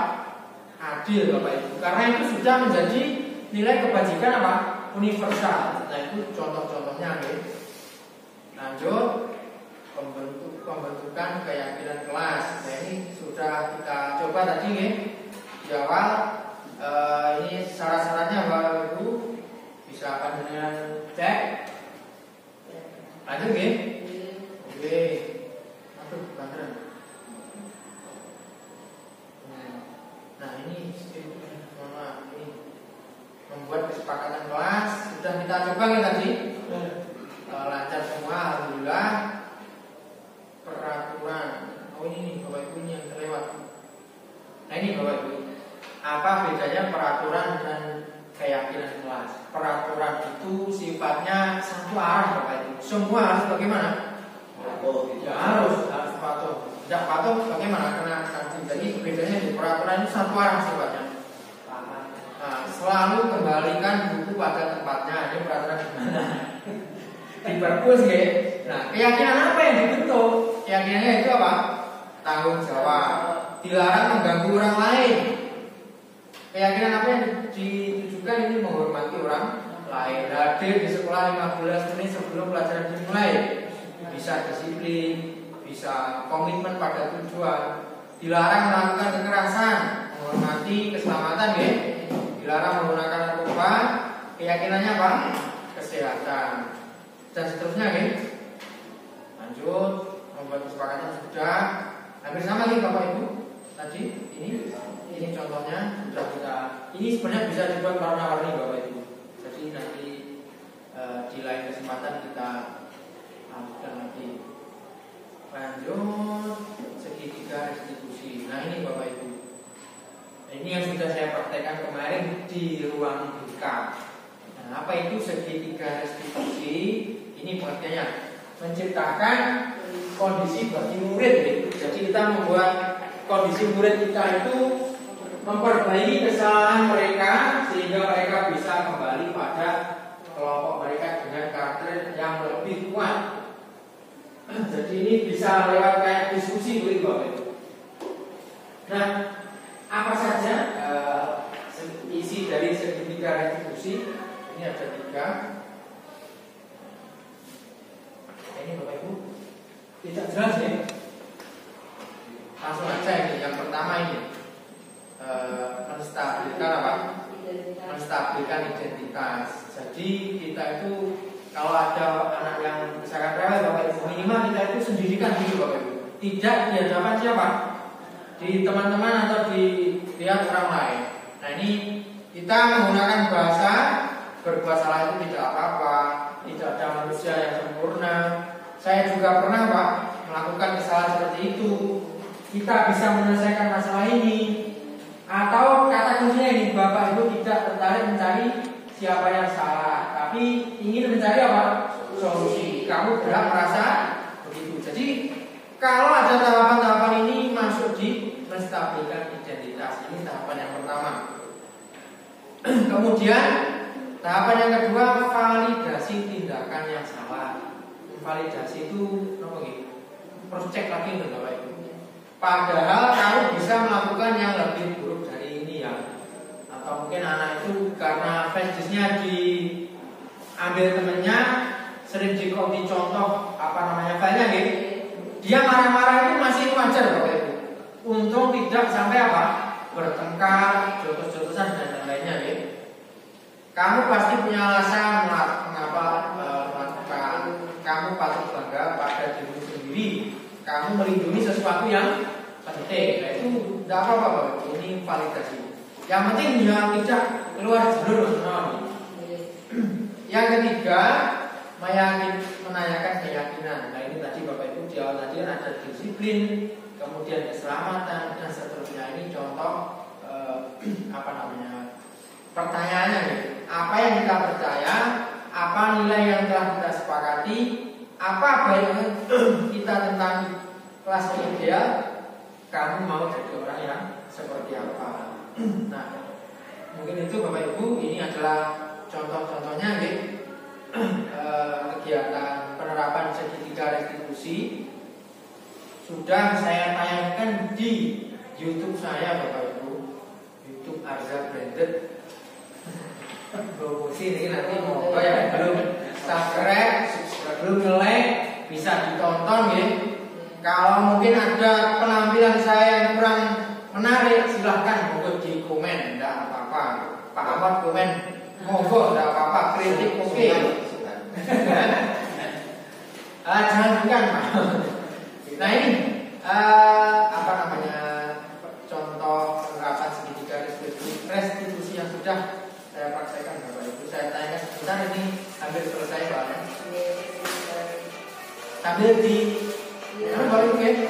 Adil, Bapak Ibu. Karena itu sudah menjadi nilai kebajikan apa? Universal. Nah, itu contoh-contohnya. Lanjut. Pembentukan keyakinan kelas. Nah, ini sudah kita coba tadi di awal. Ini syarat-syaratnya Bapak Ibu bisa panjenengan cek. Lanjut Oke. Aduh, beneran. Nah, ini membuat kesepakatan kelas sudah kita coba tadi. Lancar semua, alhamdulillah. Peraturan. Oh, ini nih Bapak Ibu, ini yang terlewat. Nah, ini Bapak Ibu, apa bedanya peraturan dan keyakinan kelas? Peraturan itu sifatnya satu arah, Bapak Ibu. Semua harus bagaimana? Ya harus patuh. Tidak patuh bagaimana? Kena sanksi. Jadi bedanya di peraturan itu satu arah sifatnya. Nah, selalu kembalikan buku pada tempatnya. Ini peraturan gimana? Diperpus ya. Nah, keyakinan apa yang dibentuk? Keyakinannya itu apa? Tanggung jawab. Dilarang mengganggu orang lain. Keyakinan apa yang ditujukan ini menghormati orang lain. Hadir di sekolah 15 menit sebelum pelajaran dimulai. Bisa disiplin, bisa komitmen pada tujuan. Dilarang melakukan kekerasan, menghormati keselamatan ya. Dilarang menggunakan narkoba. Keyakinannya apa? Kesehatan. Dan seterusnya ya. Lanjut, membuat kesepakatan sudah. Hampir sama nih Bapak Ibu. Tadi ini contohnya sudah kita. Ini sebenarnya bisa dibuat warna-warni Bapak Ibu. Jadi nanti di lain kesempatan kita lanjutkan lagi. Lanjut, segitiga restitusi. Nah, ini Bapak Ibu. Ini yang sudah saya praktekkan kemarin di ruang BK. Nah, apa itu segitiga restitusi? Ini pengertiannya menciptakan kondisi bagi murid. Jadi kita membuat kondisi murid kita itu memperbaiki kesalahan mereka sehingga mereka bisa kembali pada kelompok mereka dengan karakter yang lebih kuat. Jadi ini bisa lewat kayak diskusi begitu Bapak. Nah, apa saja isi dari segitiga restitusi? Ini ada 3. Ini Bapak Ibu tidak jelas ya. Langsung aja ini. Yang pertama ini menstabilkan apa? Menstabilkan identitas. Jadi kita itu kalau ada anak yang misalkan rewel Bapak Ibu, minimal kita itu sendirikan dulu Bapak Ibu. Tidak di hadapan siapa? Di teman-teman atau di lihat orang lain. Nah, ini kita menggunakan bahasa berbuat salah itu tidak apa-apa. Tidak ada manusia yang sempurna. Saya juga pernah Pak melakukan kesalahan seperti itu. Kita bisa menyelesaikan masalah ini. Atau kata kuncinya ini, Bapak Ibu tidak tertarik mencari siapa yang salah, tapi ingin mencari apa? Solusi. Kamu berhak merasa begitu. Jadi kalau ada tahapan-tahapan ini masuk di menstabilkan identitas. Ini tahapan yang pertama. Kemudian tahapan yang kedua, validasi tindakan yang salah. Validasi itu apa gitu? Cross check lagi untuk Bapak Ibu. Padahal kamu bisa melakukan yang lebih buruk dari ini ya. Atau mungkin anak itu karena flashdisknya diambil temennya, sering dicontoh apa namanya filenya gitu. Dia marah-marah itu masih wajar Bapak Ibu. Untung tidak sampai apa? Bertengkar, jotos-jotosan dan lain-lainnya gitu. Kamu pasti punya alasan mengapa melakukan. Kamu patut bangga pada dirimu sendiri. Kamu melindungi sesuatu yang penting. Nah, itu tidak apa-apa Bapak. Ini validasi. Yang penting dia tidak keluar jalur. Yang ketiga, menanyakan keyakinan. Nah ini tadi Bapak Ibu di awal tadi ada disiplin, kemudian keselamatan dan seterusnya. Ini contoh pertanyaannya gitu. Apa yang kita percaya, apa nilai yang telah kita sepakati, apa bayangan kita tentang kelas ideal, kamu mau jadi orang yang seperti apa. Nah mungkin itu Bapak Ibu, ini adalah contoh-contohnya gitu. Kegiatan penerapan segitiga restitusi sudah saya tayangkan di YouTube saya Bapak Ibu, YouTube Arza Branded. Promosi ini nanti mau yang belum subscribe, belum like bisa ditonton ya. Kalau mungkin ada penampilan saya yang kurang menarik, silahkan monggo di komen, tidak apa-apa. Pak Ahmad komen, monggo tidak apa-apa, kritik oke. Jangan bukan. Nah ini contoh penerapan segitiga restitusi yang sudah saya praktekkan Bapak Ibu. Saya tanya sebentar, ini hampir selesai soalnya. Sambil di Bapak Ibu ya,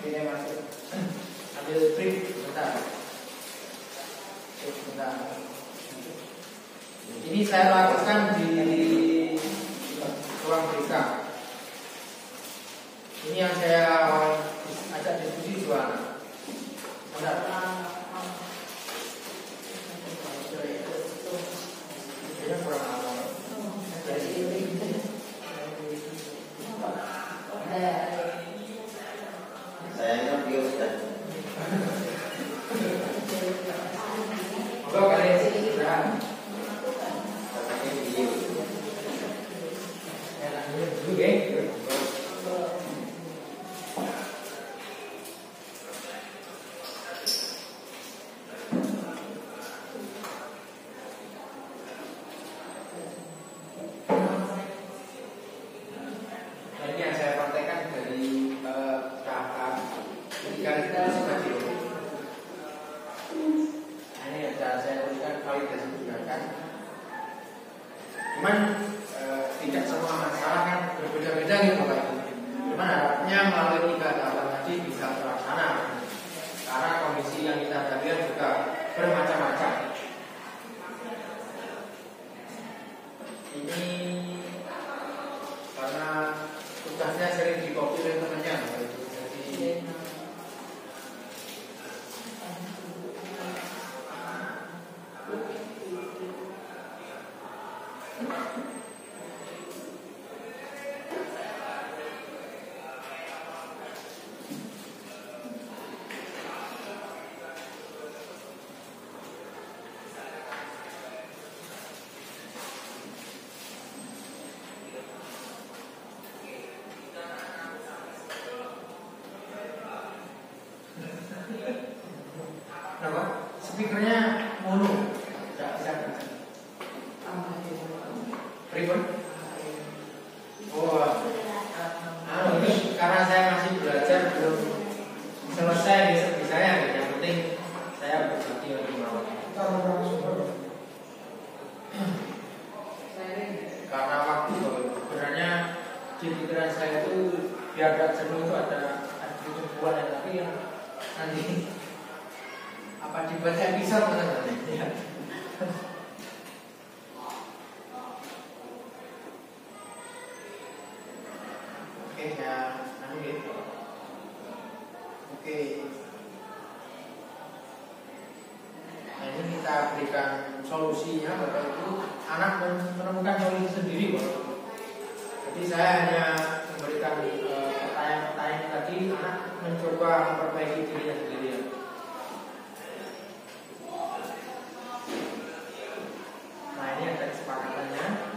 ini masuk. Ambil print sebentar. Ini saya lakukan di ruang BK. Ini yang saya ajak diskusi Juana. Benar. Ini kurang apa? Sayangnya dia sudah. Kalau kalian sudah. Dulu ya. Ini yang saya praktekkan dari tahap ketika kita sudah di ini yang saya tuliskan validasi tindakan. Cuman tidak semua masalah kan berbeda-beda gitu Bapak Ibu. Cuman harapnya melalui 3 tahapan tadi bisa terlaksana. Karena kondisi yang kita hadapi juga bermacam-macam. Ini karena tugasnya sering dikopi oleh temannya Bapak Ibu. Jadi speakernya mono, tidak bisa. Ribbon? Oh, ini karena saya masih belajar belum selesai di saya. Yang penting saya berbagi lebih mau. Karena waktu sebenarnya di pikiran saya itu biar gak jenuh itu ada tumpuan yang tapi yang nanti apa dibaca episode ya. Oke ya, gitu. Oke. saya berikan solusinya, Bapak Ibu, anak menemukan solusi sendiri, Bapak Ibu. Jadi saya hanya memberikan pertanyaan-pertanyaan tadi, anak mencoba memperbaiki dirinya sendiri. Nah, ini ada kesepakatannya.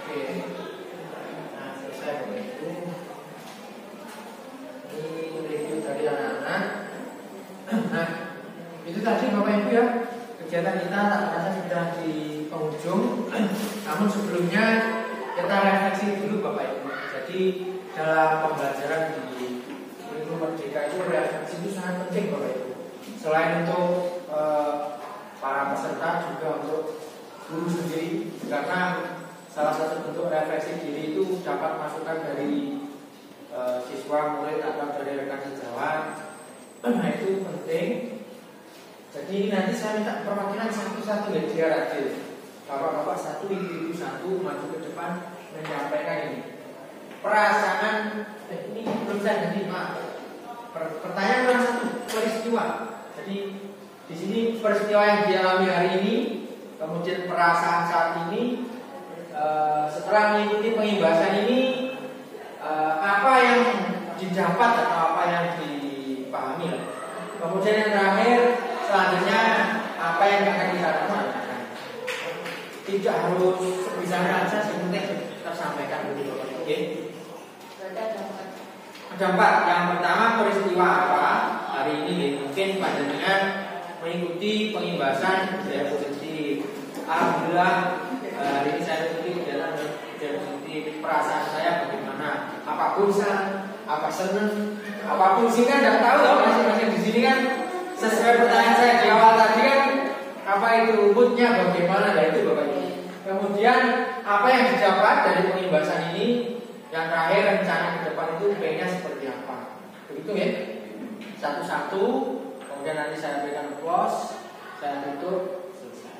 Oke. Nah, selesai Bapak Ibu. Ini review dari anak-anak. Nah, itu tadi Bapak Ibu ya, kegiatan kita tak terasa sudah di penghujung. Namun sebelumnya kita refleksi dulu Bapak Ibu. Jadi dalam pembelajaran di kurikulum Merdeka itu refleksi itu sangat penting Bapak Ibu. Selain untuk para peserta juga untuk guru sendiri, karena salah satu bentuk refleksi diri itu dapat masukan dari siswa, murid atau dari rekan sejawat. Nah, itu penting. Jadi nanti saya minta perwakilan satu-satu ya, biar adil. Bapak-bapak satu, ibu-ibu satu, maju ke depan menyampaikan ini. Perasaan ini belum saya jadi maaf. Pertanyaan nomor satu, peristiwa. Jadi di sini peristiwa yang dialami hari ini, kemudian perasaan saat ini, setelah mengikuti pengimbasan ini, apa yang didapat atau apa yang dipahami. Kemudian yang terakhir, selanjutnya apa yang akan kita laksanakan. Tidak harus sebisanya saja, yang penting tersampaikan dulu. Oke. Ada 4. Yang pertama, peristiwa apa hari ini? Mungkin panjenengan mengikuti pengimbasan budaya positif. Alhamdulillah hari ini saya mengikuti kegiatan budaya positif. Perasaan saya bagaimana? Apa bosan? Apa seneng? Apa pusing kan? Tidak tahu loh, masing-masing di sini kan. Sesuai pertanyaan saya di awal tadi kan, apa itu moodnya bagaimana? Nah itu Bapak Ibu. Kemudian apa yang didapat dari pengimbasan ini? Yang terakhir, rencana ke depan itu pengennya seperti apa? Begitu ya? Satu-satu. Kemudian nanti saya berikan close, saya tutup, selesai.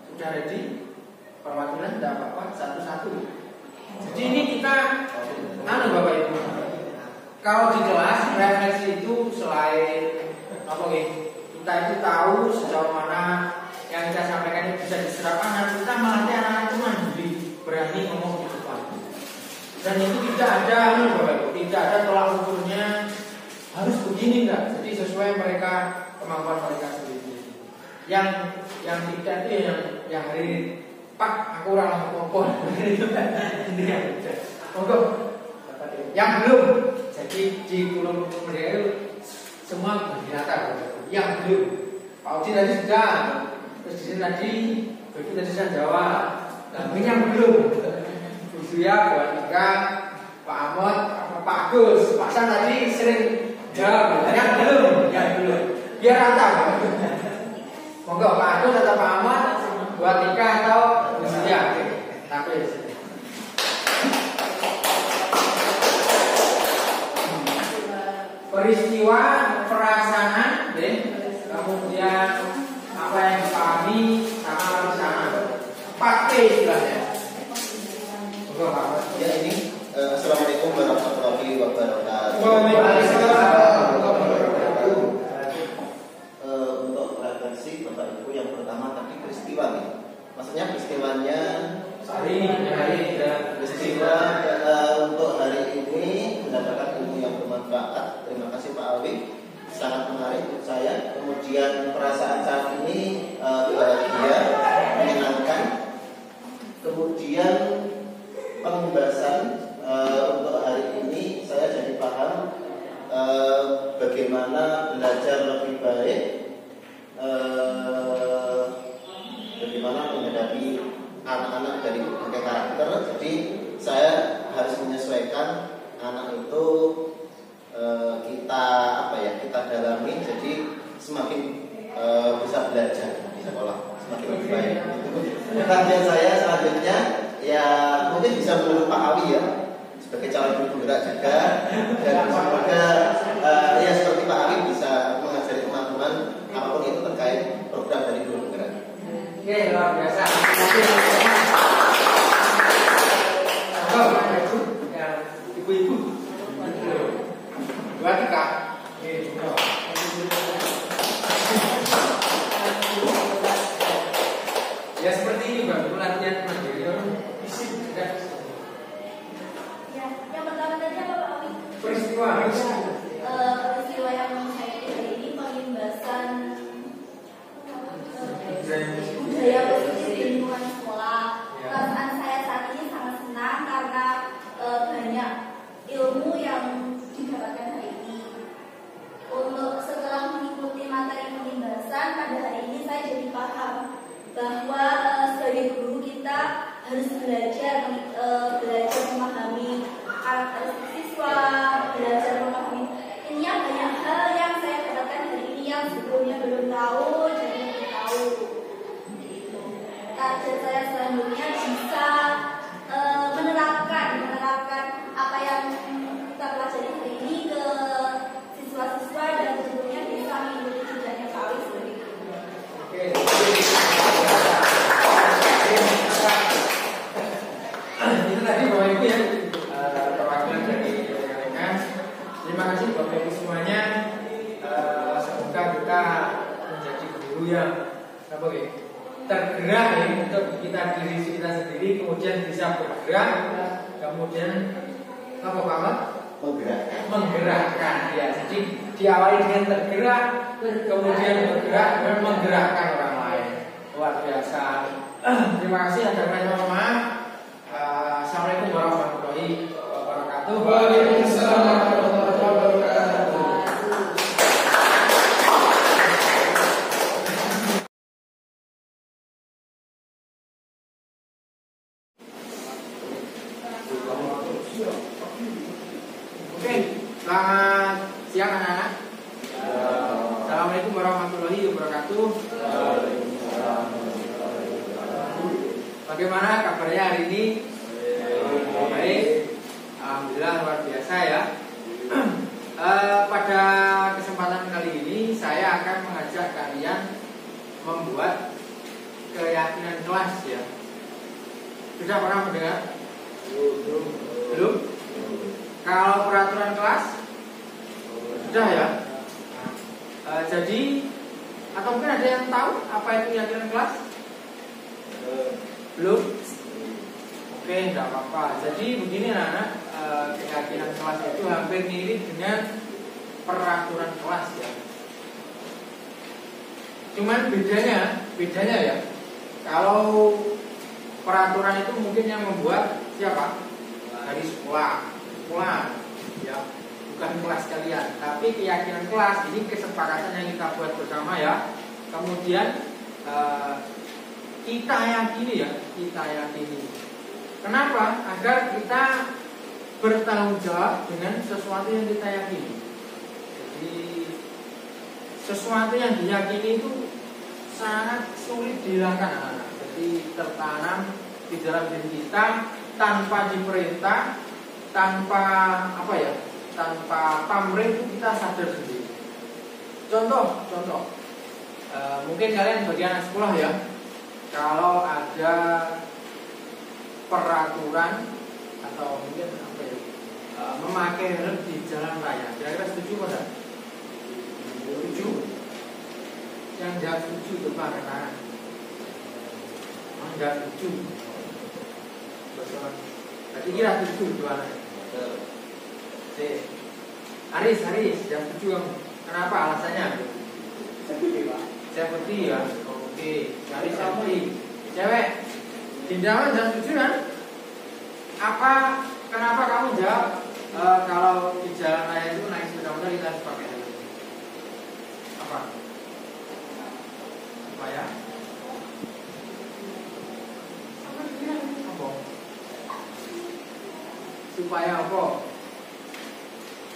Sudah ready? Perwakilan tidak apa-apa, satu-satu. Jadi ini kita, Bapak Ibu, kalau di kelas refleksi itu selain apa kita itu tahu sejauh mana yang kita sampaikan itu bisa diserap anak, kita melatih anak itu mandiri, berani ngomong di depan. Dan itu tidak ada, Bapak Ibu, tidak ada tolak ukurnya harus begini enggak. Jadi sesuai mereka, kemampuan mereka sendiri. Yang tidak itu yang hari Pak, aku orang ngomong itu kan ini yang tidak. Monggo. Yang belum, jadi di kurikulum Merdeka semua berdata. Yang belum, Pak Udi tadi sudah, terus di sini tadi, begitu tadi saya jawab. Tapi yang belum, Bu Suya, Bu Anika, Pak Ahmad, Pak Agus, Pak San tadi sering jawab. Yang belum, biar rata. Monggo Pak Agus atau Pak Ahmad, Bu Anika atau Bu Suya. Tapi peristiwa, perasaan, kemudian apa yang dipahami sama rencana. 4P istilahnya. Ya ini Assalamualaikum warahmatullahi wabarakatuh. Waalaikumsalam. Untuk referensi Bapak Ibu, yang pertama tadi peristiwa nih. Maksudnya peristiwanya hari ini peristiwa untuk hari ini mendapatkan ilmu yang bermanfaat. Terima kasih Pak Alwi, sangat menarik untuk saya. Kemudian perasaan saat ini bahagia, menyenangkan. Kemudian pembahasan untuk hari ini saya jadi paham bagaimana belajar lebih baik, bagaimana menghadapi anak-anak dari berbagai karakter. Jadi saya harus menyesuaikan anak itu kita dalami, jadi semakin bisa belajar di sekolah, semakin lebih baik. Pertanyaan saya selanjutnya ya mungkin bisa menurut Pak Awi ya, sebagai calon guru penggerak juga, dan semoga ya seperti Pak Awi bisa mengajari teman-teman apapun itu terkait program dari guru penggerak. Oke, luar biasa. peristiwa. Peristiwa yang saya hari ini pengimbasan budaya positif di lingkungan sekolah. Perasaan saya saat ini sangat senang karena banyak ilmu yang didapatkan hari ini. Untuk setelah mengikuti materi pengimbasan pada hari ini saya jadi paham bahwa sebagai guru kita harus belajar memahami karakteristik siswa, belajar memahami ini banyak hal yang saya dapatkan hari ini yang sebelumnya belum tahu jadi lebih tahu. Target saya selanjutnya bisa menerapkan apa yang kita pelajari hari ini ke siswa-siswa dan tentunya bisa mengikuti jejaknya Pak Awi sebagai guru. Oke. Itu tadi Bapak Ibu ya, perwakilan dari rekan-rekan. Terima kasih Bapak Ibu semuanya. Semoga kita menjadi guru yang apa ya, tergerak ya untuk kita diri kita sendiri, kemudian bisa bergerak, kemudian apa Pak Ahmad? Menggerakkan ya. Jadi diawali dengan tergerak, kemudian bergerak dan menggerakkan orang lain. Luar biasa. Terima kasih. Ada mohon maaf. Assalamualaikum warahmatullahi wabarakatuh. Waalaikumsalam warahmatullahi wabarakatuh. Oke, selamat siang anak-anak. Assalamualaikum warahmatullahi wabarakatuh. Bagaimana kabarnya hari ini? Baik, alhamdulillah luar biasa ya. Pada kesempatan kali ini saya akan mengajak kalian membuat keyakinan kelas ya. Sudah pernah mendengar? Belum? Kalau peraturan kelas sudah ya. Jadi atau mungkin ada yang tahu apa itu keyakinan kelas? Belum? Oke, enggak apa-apa. Jadi begini anak-anak, keyakinan kelas itu hampir mirip dengan peraturan kelas ya. Cuman bedanya ya. Kalau peraturan itu mungkin yang membuat siapa? Dari sekolah ya, bukan kelas kalian. Tapi keyakinan kelas ini kesepakatan yang kita buat bersama ya. Kemudian kita yakini. Kenapa? Agar kita bertanggung jawab dengan sesuatu yang kita yakini. Jadi sesuatu yang diyakini itu sangat sulit dihilangkan anak-anak. Jadi tertanam di dalam diri kita tanpa diperintah, tanpa pamrih itu kita sadar sendiri. Contoh, mungkin kalian bagi anak sekolah ya, kalau ada peraturan atau mungkin memakai helm di jalan raya, kira-kira setuju pada? Setuju? Yang tidak setuju itu Pak Rekan? Tidak setuju. Berarti kira setuju tuan. Aris, yang setuju kamu. Kenapa alasannya? Seperti ya. Oke, Aris seperti. Cewek, tindakan jangan setuju kan? Kenapa kamu jawab kalau di jalan raya itu naik sepeda motor kita harus pakai helm? Apa ya? Supaya apa?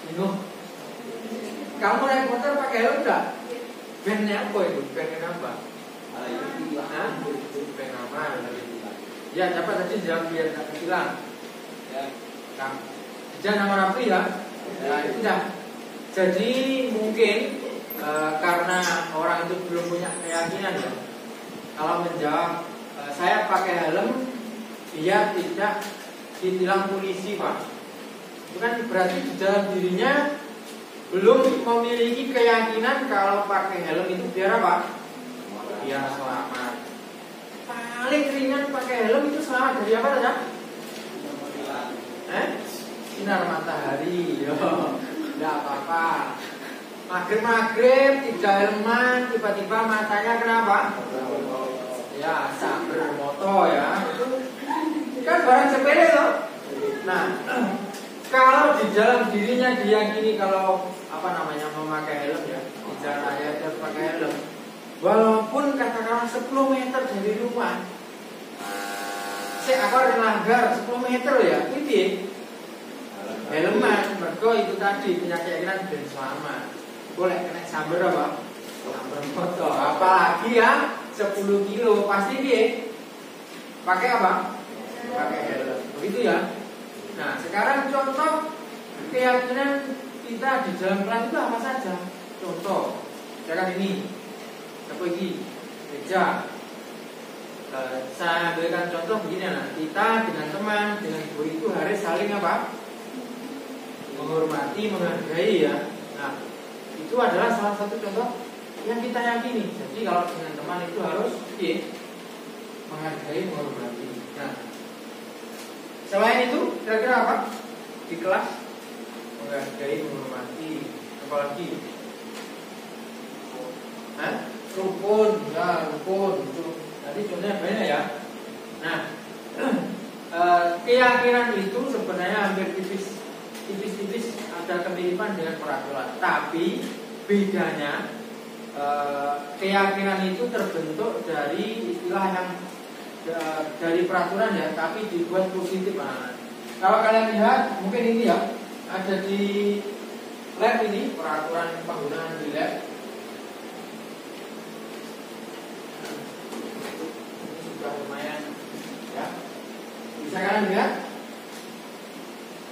Bingung. Kamu naik motor pakai helm enggak? Bandnya apa itu? Band kenapa? Band aman. Ya, dapat tadi jawab biar tak hilang. Ya, jangan nama Rafli ya. Ya, itu dah. Jadi mungkin karena orang itu belum punya keyakinan ya. Kalau menjawab saya pakai helm, dia tidak ditilang polisi Pak. Itu kan berarti di dalam dirinya belum memiliki keyakinan kalau pakai helm itu biar apa? Biar selamat. Paling ringan pakai helm itu selamat dari apa saja? Sinar matahari. tidak apa-apa. Maghrib tidak helman, tiba-tiba matanya kenapa? Ya, sambil moto ya. Itu kan barang sepele loh. Nah, kalau di dalam dirinya diyakini kalau memakai helm ya, di jalan raya dia pakai helm, walaupun katakanlah 10 meter dari rumah, saya langgar 10 meter ya, itu helman, mergo itu tadi punya keyakinan ben selamat. Boleh kena sambar apa? Sambar moto. Apalagi ya 10 kilo pasti dia pakai apa? Pakai helm. Begitu ya. Nah, sekarang contoh keyakinan kita di dalam kelas itu apa saja? Contoh, misalkan ini, apa ini? Meja. Saya ambilkan contoh begini, nah, kita dengan teman, dengan guru itu harus saling apa? Menghormati, menghargai ya. Nah, itu adalah salah satu contoh yang kita yakini. Jadi kalau dengan teman itu harus menghargai, menghormati. Nah, selain itu kira-kira apa? Di kelas menghargai, menghormati, apalagi rukun, ya rukun itu. Tadi contohnya banyak ya. Nah, keyakinan itu sebenarnya hampir tipis-tipis ada kemiripan dengan peraturan. Tapi bedanya keyakinan itu terbentuk dari istilah yang dari peraturan ya, tapi dibuat positif. Nah, kalau kalian lihat mungkin ini ya, ada di lab ini peraturan penggunaan di lab. Ini sudah lumayan ya. Bisa kalian lihat?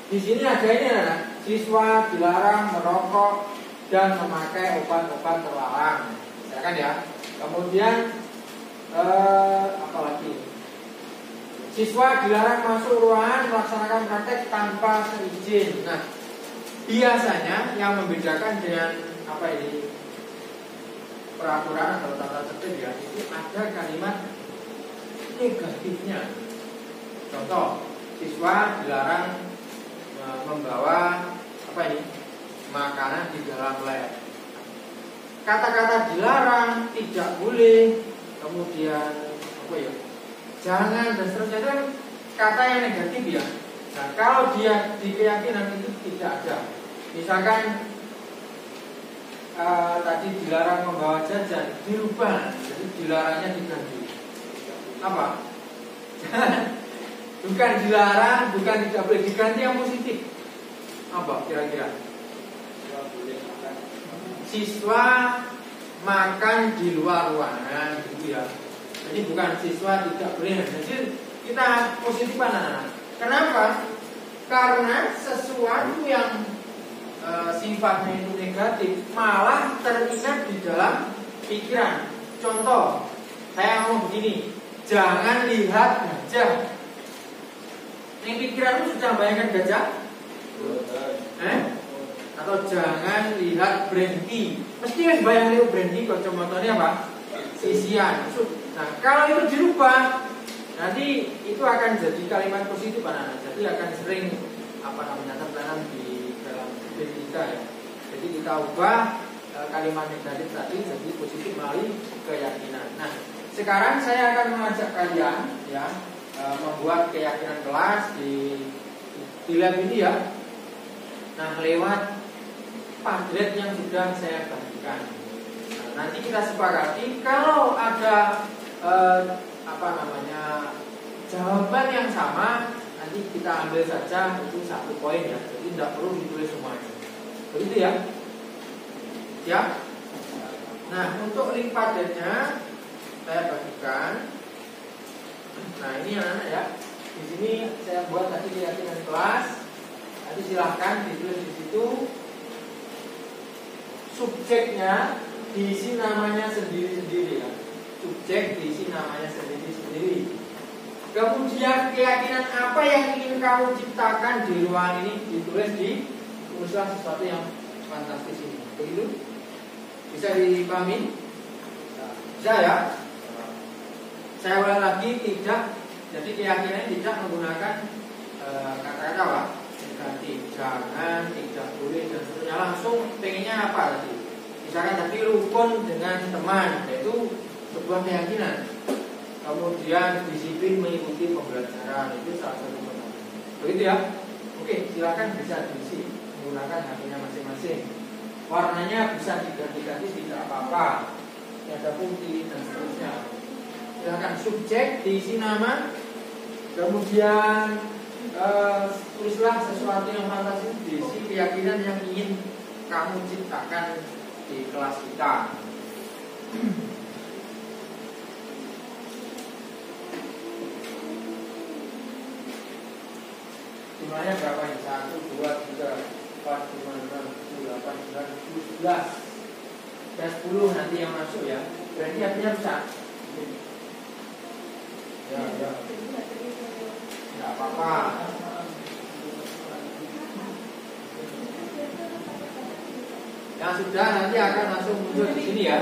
Di sini ada ini anak, siswa dilarang merokok dan memakai obat-obat terlarang. Misalkan ya. Kemudian apalagi? Siswa dilarang masuk ruangan melaksanakan praktek tanpa seizin. Nah, biasanya yang membedakan dengan apa ini peraturan atau tata tertib ya, itu ada kalimat negatifnya. Contoh, siswa dilarang membawa apa ini makanan di dalam lab. Kata-kata dilarang, tidak boleh, kemudian apa ya, jangan dan seterusnya, itu kan kata yang negatif ya. Nah, kalau dia di keyakinan itu tidak ada. Misalkan tadi dilarang membawa jajan, dirubah, jadi dilarangnya diganti apa? Bukan dilarang, bukan tidak boleh, diganti yang positif. Apa kira-kira? Siswa makan di luar ruangan, gitu ya. Jadi bukan siswa tidak boleh. Jadi kita positifkan anak-anak. Kenapa? Karena sesuatu yang sifatnya itu negatif malah teringat di dalam pikiran. Contoh, saya ngomong begini, jangan lihat gajah. Yang pikiranmu sudah bayangkan gajah? Atau jangan lihat brandy. Mesti harus bayang lihat brandy, kacamatanya apa? Sisian. Nah, kalau itu dirubah, nanti itu akan jadi kalimat positif anak-anak. Jadi akan sering tertanam di dalam diri kita ya. Jadi kita ubah kalimat negatif tadi jadi positif melalui keyakinan. Nah, sekarang saya akan mengajak kalian ya membuat keyakinan kelas di lab ini ya. Nah, lewat Padlet yang sudah saya bagikan. Nah, nanti kita sepakati kalau ada jawaban yang sama, nanti kita ambil saja itu 1 poin ya. Jadi tidak perlu ditulis semuanya. Begitu ya? Ya. Nah, untuk link Padletnya saya bagikan. Nah, ini anak-anak ya. Di sini saya buat tadi keyakinan kelas. Nanti silahkan ditulis di situ. Subjeknya diisi namanya sendiri-sendiri ya. Subjek diisi namanya sendiri-sendiri. Kemudian keyakinan apa yang ingin kamu ciptakan di ruang ini tulislah sesuatu yang fantastis ini. Begitu? Bisa dipahami? Bisa ya? Saya ulang lagi, tidak. Jadi keyakinan tidak menggunakan kata-kata apa? Negatif. jangan, tidak boleh dan seterusnya. Langsung pengennya apa tadi? Misalkan tadi rukun dengan teman, yaitu sebuah keyakinan. Kemudian disiplin mengikuti pembelajaran, itu salah satu contoh. Begitu ya? Oke, silakan bisa diisi menggunakan HP-nya masing-masing. Warnanya bisa diganti-ganti, tidak apa-apa. Ada putih dan seterusnya. Silakan subjek diisi nama, kemudian tulislah sesuatu yang fantastis, diisi keyakinan yang ingin kamu ciptakan di kelas kita. Jumlahnya berapa ini? 1, 2, 3, 4, 5, 6, 7, 8, 9, 10, 11. Dan 10 nanti yang masuk ya. Berarti artinya besar. Ya. Tidak apa-apa. Yang sudah nanti akan langsung muncul di sini ya.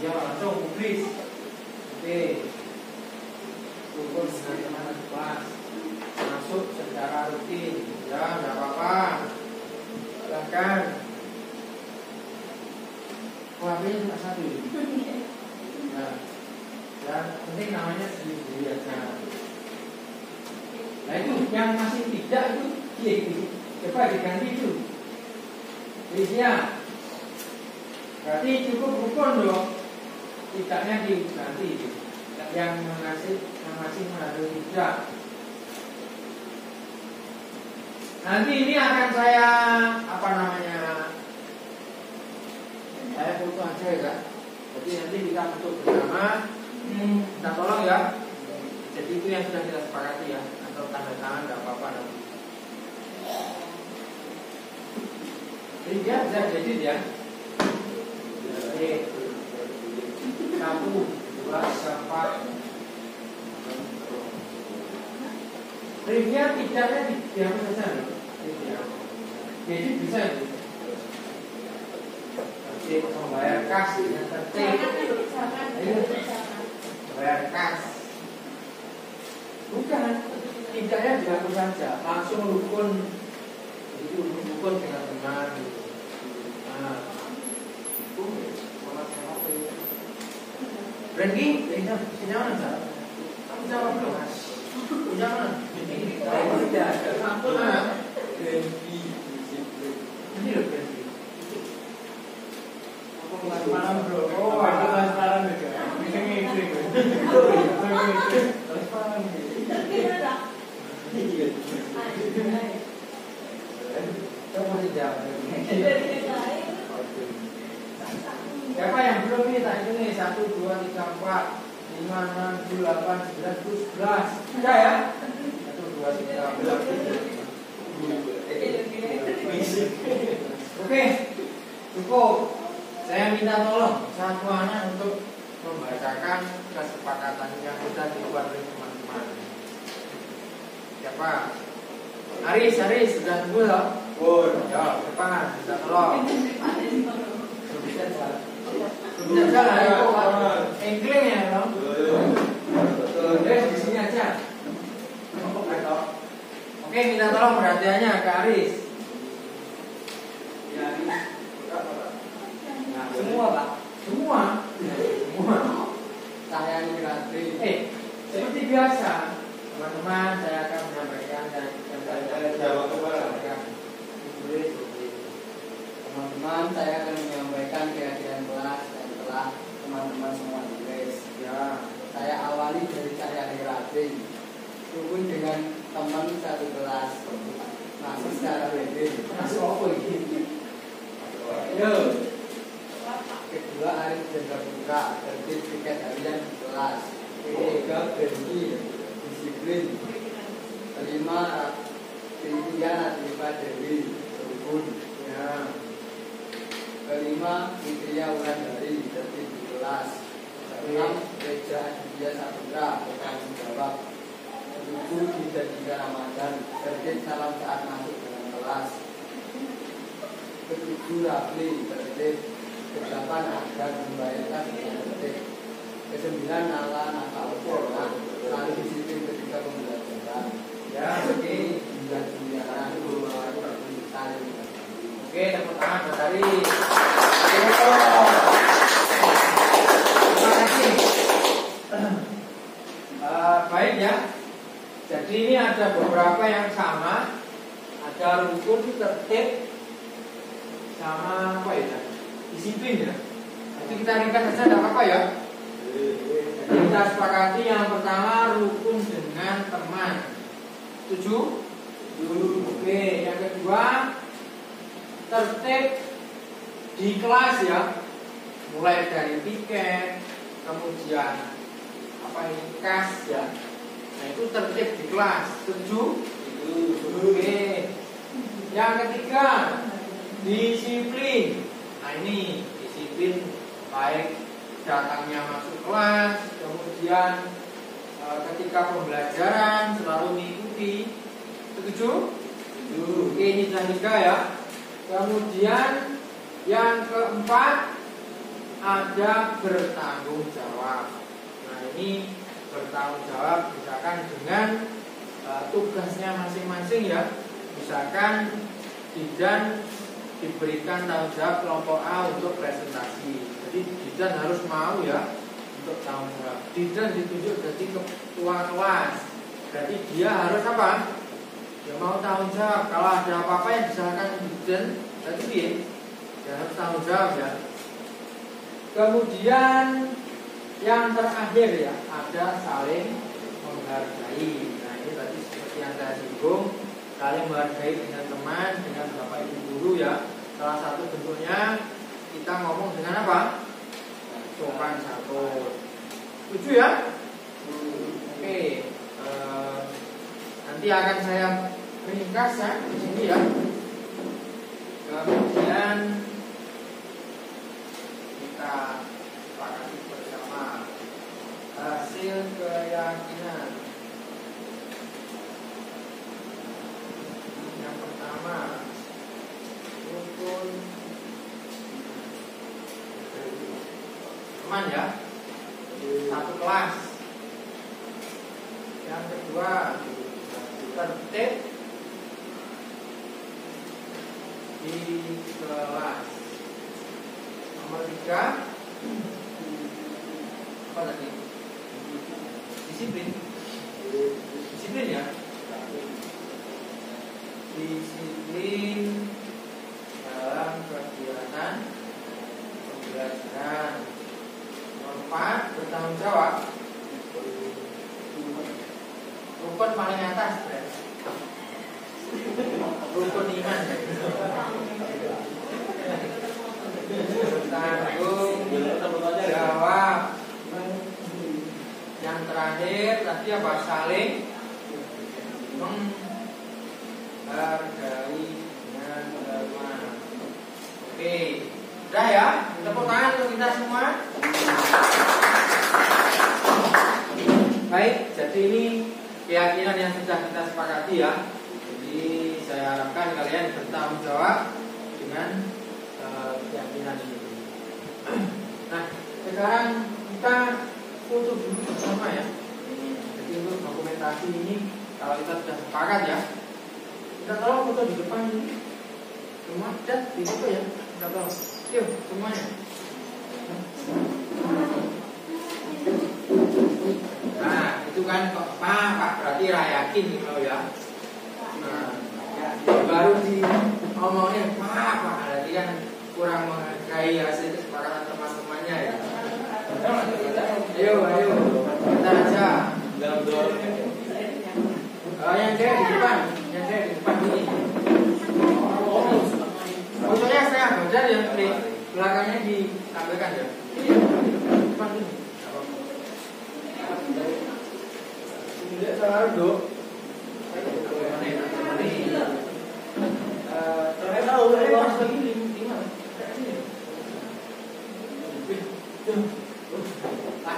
Ya langsung publis. Oke. Rukun dengan teman kelas. Masuk secara rutin. Ya, tidak apa-apa. Silakan. HP-nya cuma satu. Ya. Dan penting namanya sendiri aja. Nah itu yang masih tidak itu coba diganti itu. Isinya. Berarti cukup rukun dong. Tidaknya diganti. Yang masih mengandung tidak. Nanti ini akan saya saya foto aja ya. Jadi nanti kita foto bersama. Kita tolong ya. Jadi itu yang sudah kita sepakati ya. Atau tanda tangan tidak apa-apa nanti. Jadi dia bisa edit ya. Oke. 1, 2, 4. Ringnya tidaknya dihapus saja nih. Jadi bisa itu. Tertib membayar kas dengan tertib. Bayar kas. Bukan, tidaknya dihapus saja. Langsung rukun. Itu rukun dengan teman. Nah, itu Rengi, sini mana sah? Kamu jawab dulu mas. Jangan. Ini loh Rengi. Malam bro. Oh, ada transparan juga. Ini transparan. Kamu tidak. Siapa yang belum nih? Tak hitung nih 1, 2, 3, 4, 5, 6, 7, 8, 9, 10, 11. Sudah ya? 1, 2, 3, 4. Oke, cukup. Saya minta tolong satu anak untuk membacakan kesepakatan yang sudah dibuat oleh teman-teman. Siapa? Aris sudah tunggu loh. Ya, depan, minta tolong. Bisa jalan itu engkling ya dong. Di sini aja. Oke, minta tolong perhatiannya ke Aris. Ya, Aris. Nah, semua Pak. Semua. Saya Iratri. Seperti biasa, teman-teman saya akan menyampaikan dan saya jawab kepada teman-teman, saya akan menyampaikan keyakinan kelas dan telah teman-teman semua tulis. Ya, saya awali dari saya Iratri. Rukun dengan teman satu kelas. Masuk secara lebih. Masuk apa ini? Yo. Kedua Arif dan Putra, tertib tiket harian di kelas. Ketiga berhenti, disiplin. Kelima Latifah Dewi, rukun. Ya. Kelima Fitria Wulandari, tertib di kelas. 6 Reja Aditya Saputra, bertanggung jawab. 7 Dijadikan Ramadan, tertib salam saat masuk kelas. ke-7 Rafli tertib, ke-8 Aga membayarkan tertib, ke-9 Nala nakal pola, lalu disiplin ketika pembelajaran. Ya, oke. 9 saling. Oke, tepuk tangan Mas Ari. Terima kasih. Baik ya. Jadi ini ada beberapa yang sama. Ada rukun, tertib, sama apa ya? Disiplin ya. Jadi kita ringkas saja, tidak apa-apa ya. Jadi kita sepakati yang pertama rukun dengan teman. Setuju? Oke, yang kedua tertib di kelas ya. Mulai dari tiket, kemudian apa ini kas ya. Nah itu tertib di kelas. Setuju? Oke. Yang ketiga disiplin. Nah ini disiplin baik datangnya masuk kelas, kemudian ketika pembelajaran selalu mengikuti. Setuju? Oke, ini yang ketiga ya. Kemudian yang keempat ada bertanggung jawab. Nah ini bertanggung jawab misalkan dengan tugasnya masing-masing ya. Misalkan bidan diberikan tanggung jawab kelompok A untuk presentasi. Jadi bidan harus mau ya untuk tanggung jawab. Bidan ditunjuk jadi ketua kelas. Berarti dia harus apa? Dia mau tanggung jawab. Kalau ada apa-apa yang disalahkan bidan, berarti dia harus tanggung jawab ya. Kemudian yang terakhir ya ada saling menghargai. Nah ini tadi seperti yang saya singgung, saling menghargai dengan teman, dengan bapak ibu guru ya. Salah satu bentuknya kita ngomong dengan apa? Sopan santun. Setuju ya? Oke. Nanti akan saya ringkas ya di sini ya. Kemudian kita sepakati bersama hasil keyakinan. Yang pertama rukun teman ya, satu kelas. Yang kedua tertib di kelas. Nomor 3 apa tadi? Disiplin. Disiplin ya. Disiplin dalam kegiatan pembelajaran. Nomor 4 bertanggung jawab. Rukun paling atas berarti. Rukun iman. Bertanggung jawab. Yang terakhir tadi apa? Saling menghargai dengan hormat. Oke, udah ya. Tepuk tangan untuk kita semua. Baik, jadi ini keyakinan yang sudah kita sepakati ya. Jadi saya harapkan kalian bertanggung jawab dengan keyakinan ini. Nah, sekarang kita foto dulu bersama ya. Jadi untuk dokumentasi ini kalau kita sudah sepakat ya, kita tolong foto di depan ini. Semua dan di foto ya. Kita tolong. Yuk semuanya. Nah itu kan Pak berarti yakin kalau ya. Nah baru diomongin Pak berarti kan kurang menghargai hasil kesepakatan teman-temannya ya. Ayo kita aja. Yang cewek di depan ini. Fotonya saya badan yang di belakangnya ditampilkan ya. Depan ini. Tidak salah dok.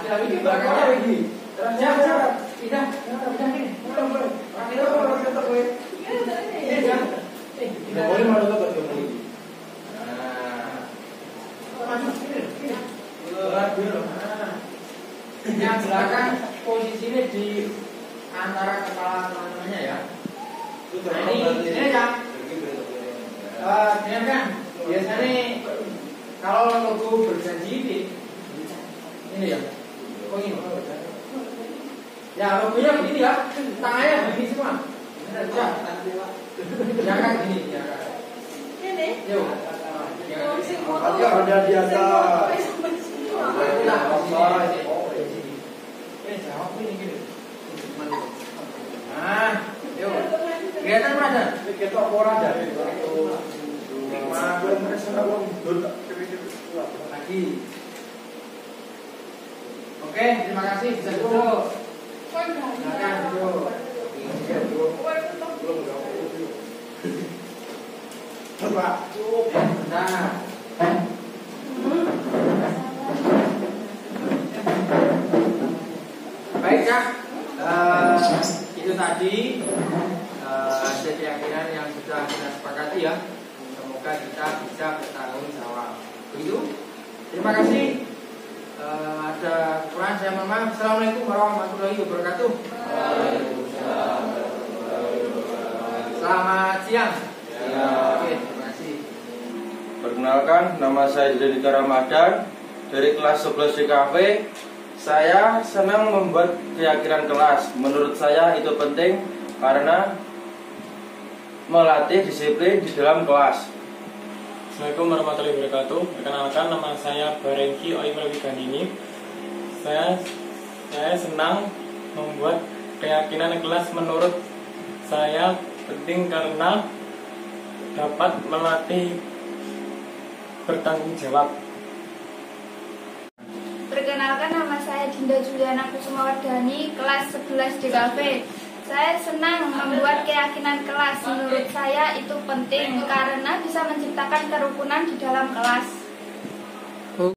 Lagi di belakangnya lagi. Jangan pindah ini. Ini ya. Dengarkan, biasanya kalau logo berjanji ini ya, oh ini. Ya logonya begini ya, tangannya begini semua. Ya, jangan gini, jangan. Ini. Yuk. Ada di atas. Nah, yuk. Kelihatan mana? Kita orang dari Lagi. Oke, terima kasih. Bisa duduk. Silakan duduk. Nah. Baik ya, itu tadi hasil keyakinan yang sudah kita sepakati ya. Semoga kita bisa bertanggung jawab. Begitu. Terima kasih. Ada kurang saya mohon maaf. Assalamualaikum warahmatullahi wabarakatuh. Selamat siang. Oke, terima kasih. Perkenalkan, nama saya Dedika Ramadan dari kelas 11 DKV. Saya senang membuat keyakinan kelas. Menurut saya itu penting karena melatih disiplin di dalam kelas. Assalamualaikum warahmatullahi wabarakatuh. Perkenalkan, nama saya Barengki Oimel Wiganini. Saya senang membuat keyakinan kelas. Menurut saya penting karena dapat melatih bertanggung jawab. Perkenalkan, nama saya Dinda Juliana Kusumawardhani, kelas 11 DKV. Saya senang membuat keyakinan kelas. Menurut saya itu penting karena bisa menciptakan kerukunan di dalam kelas.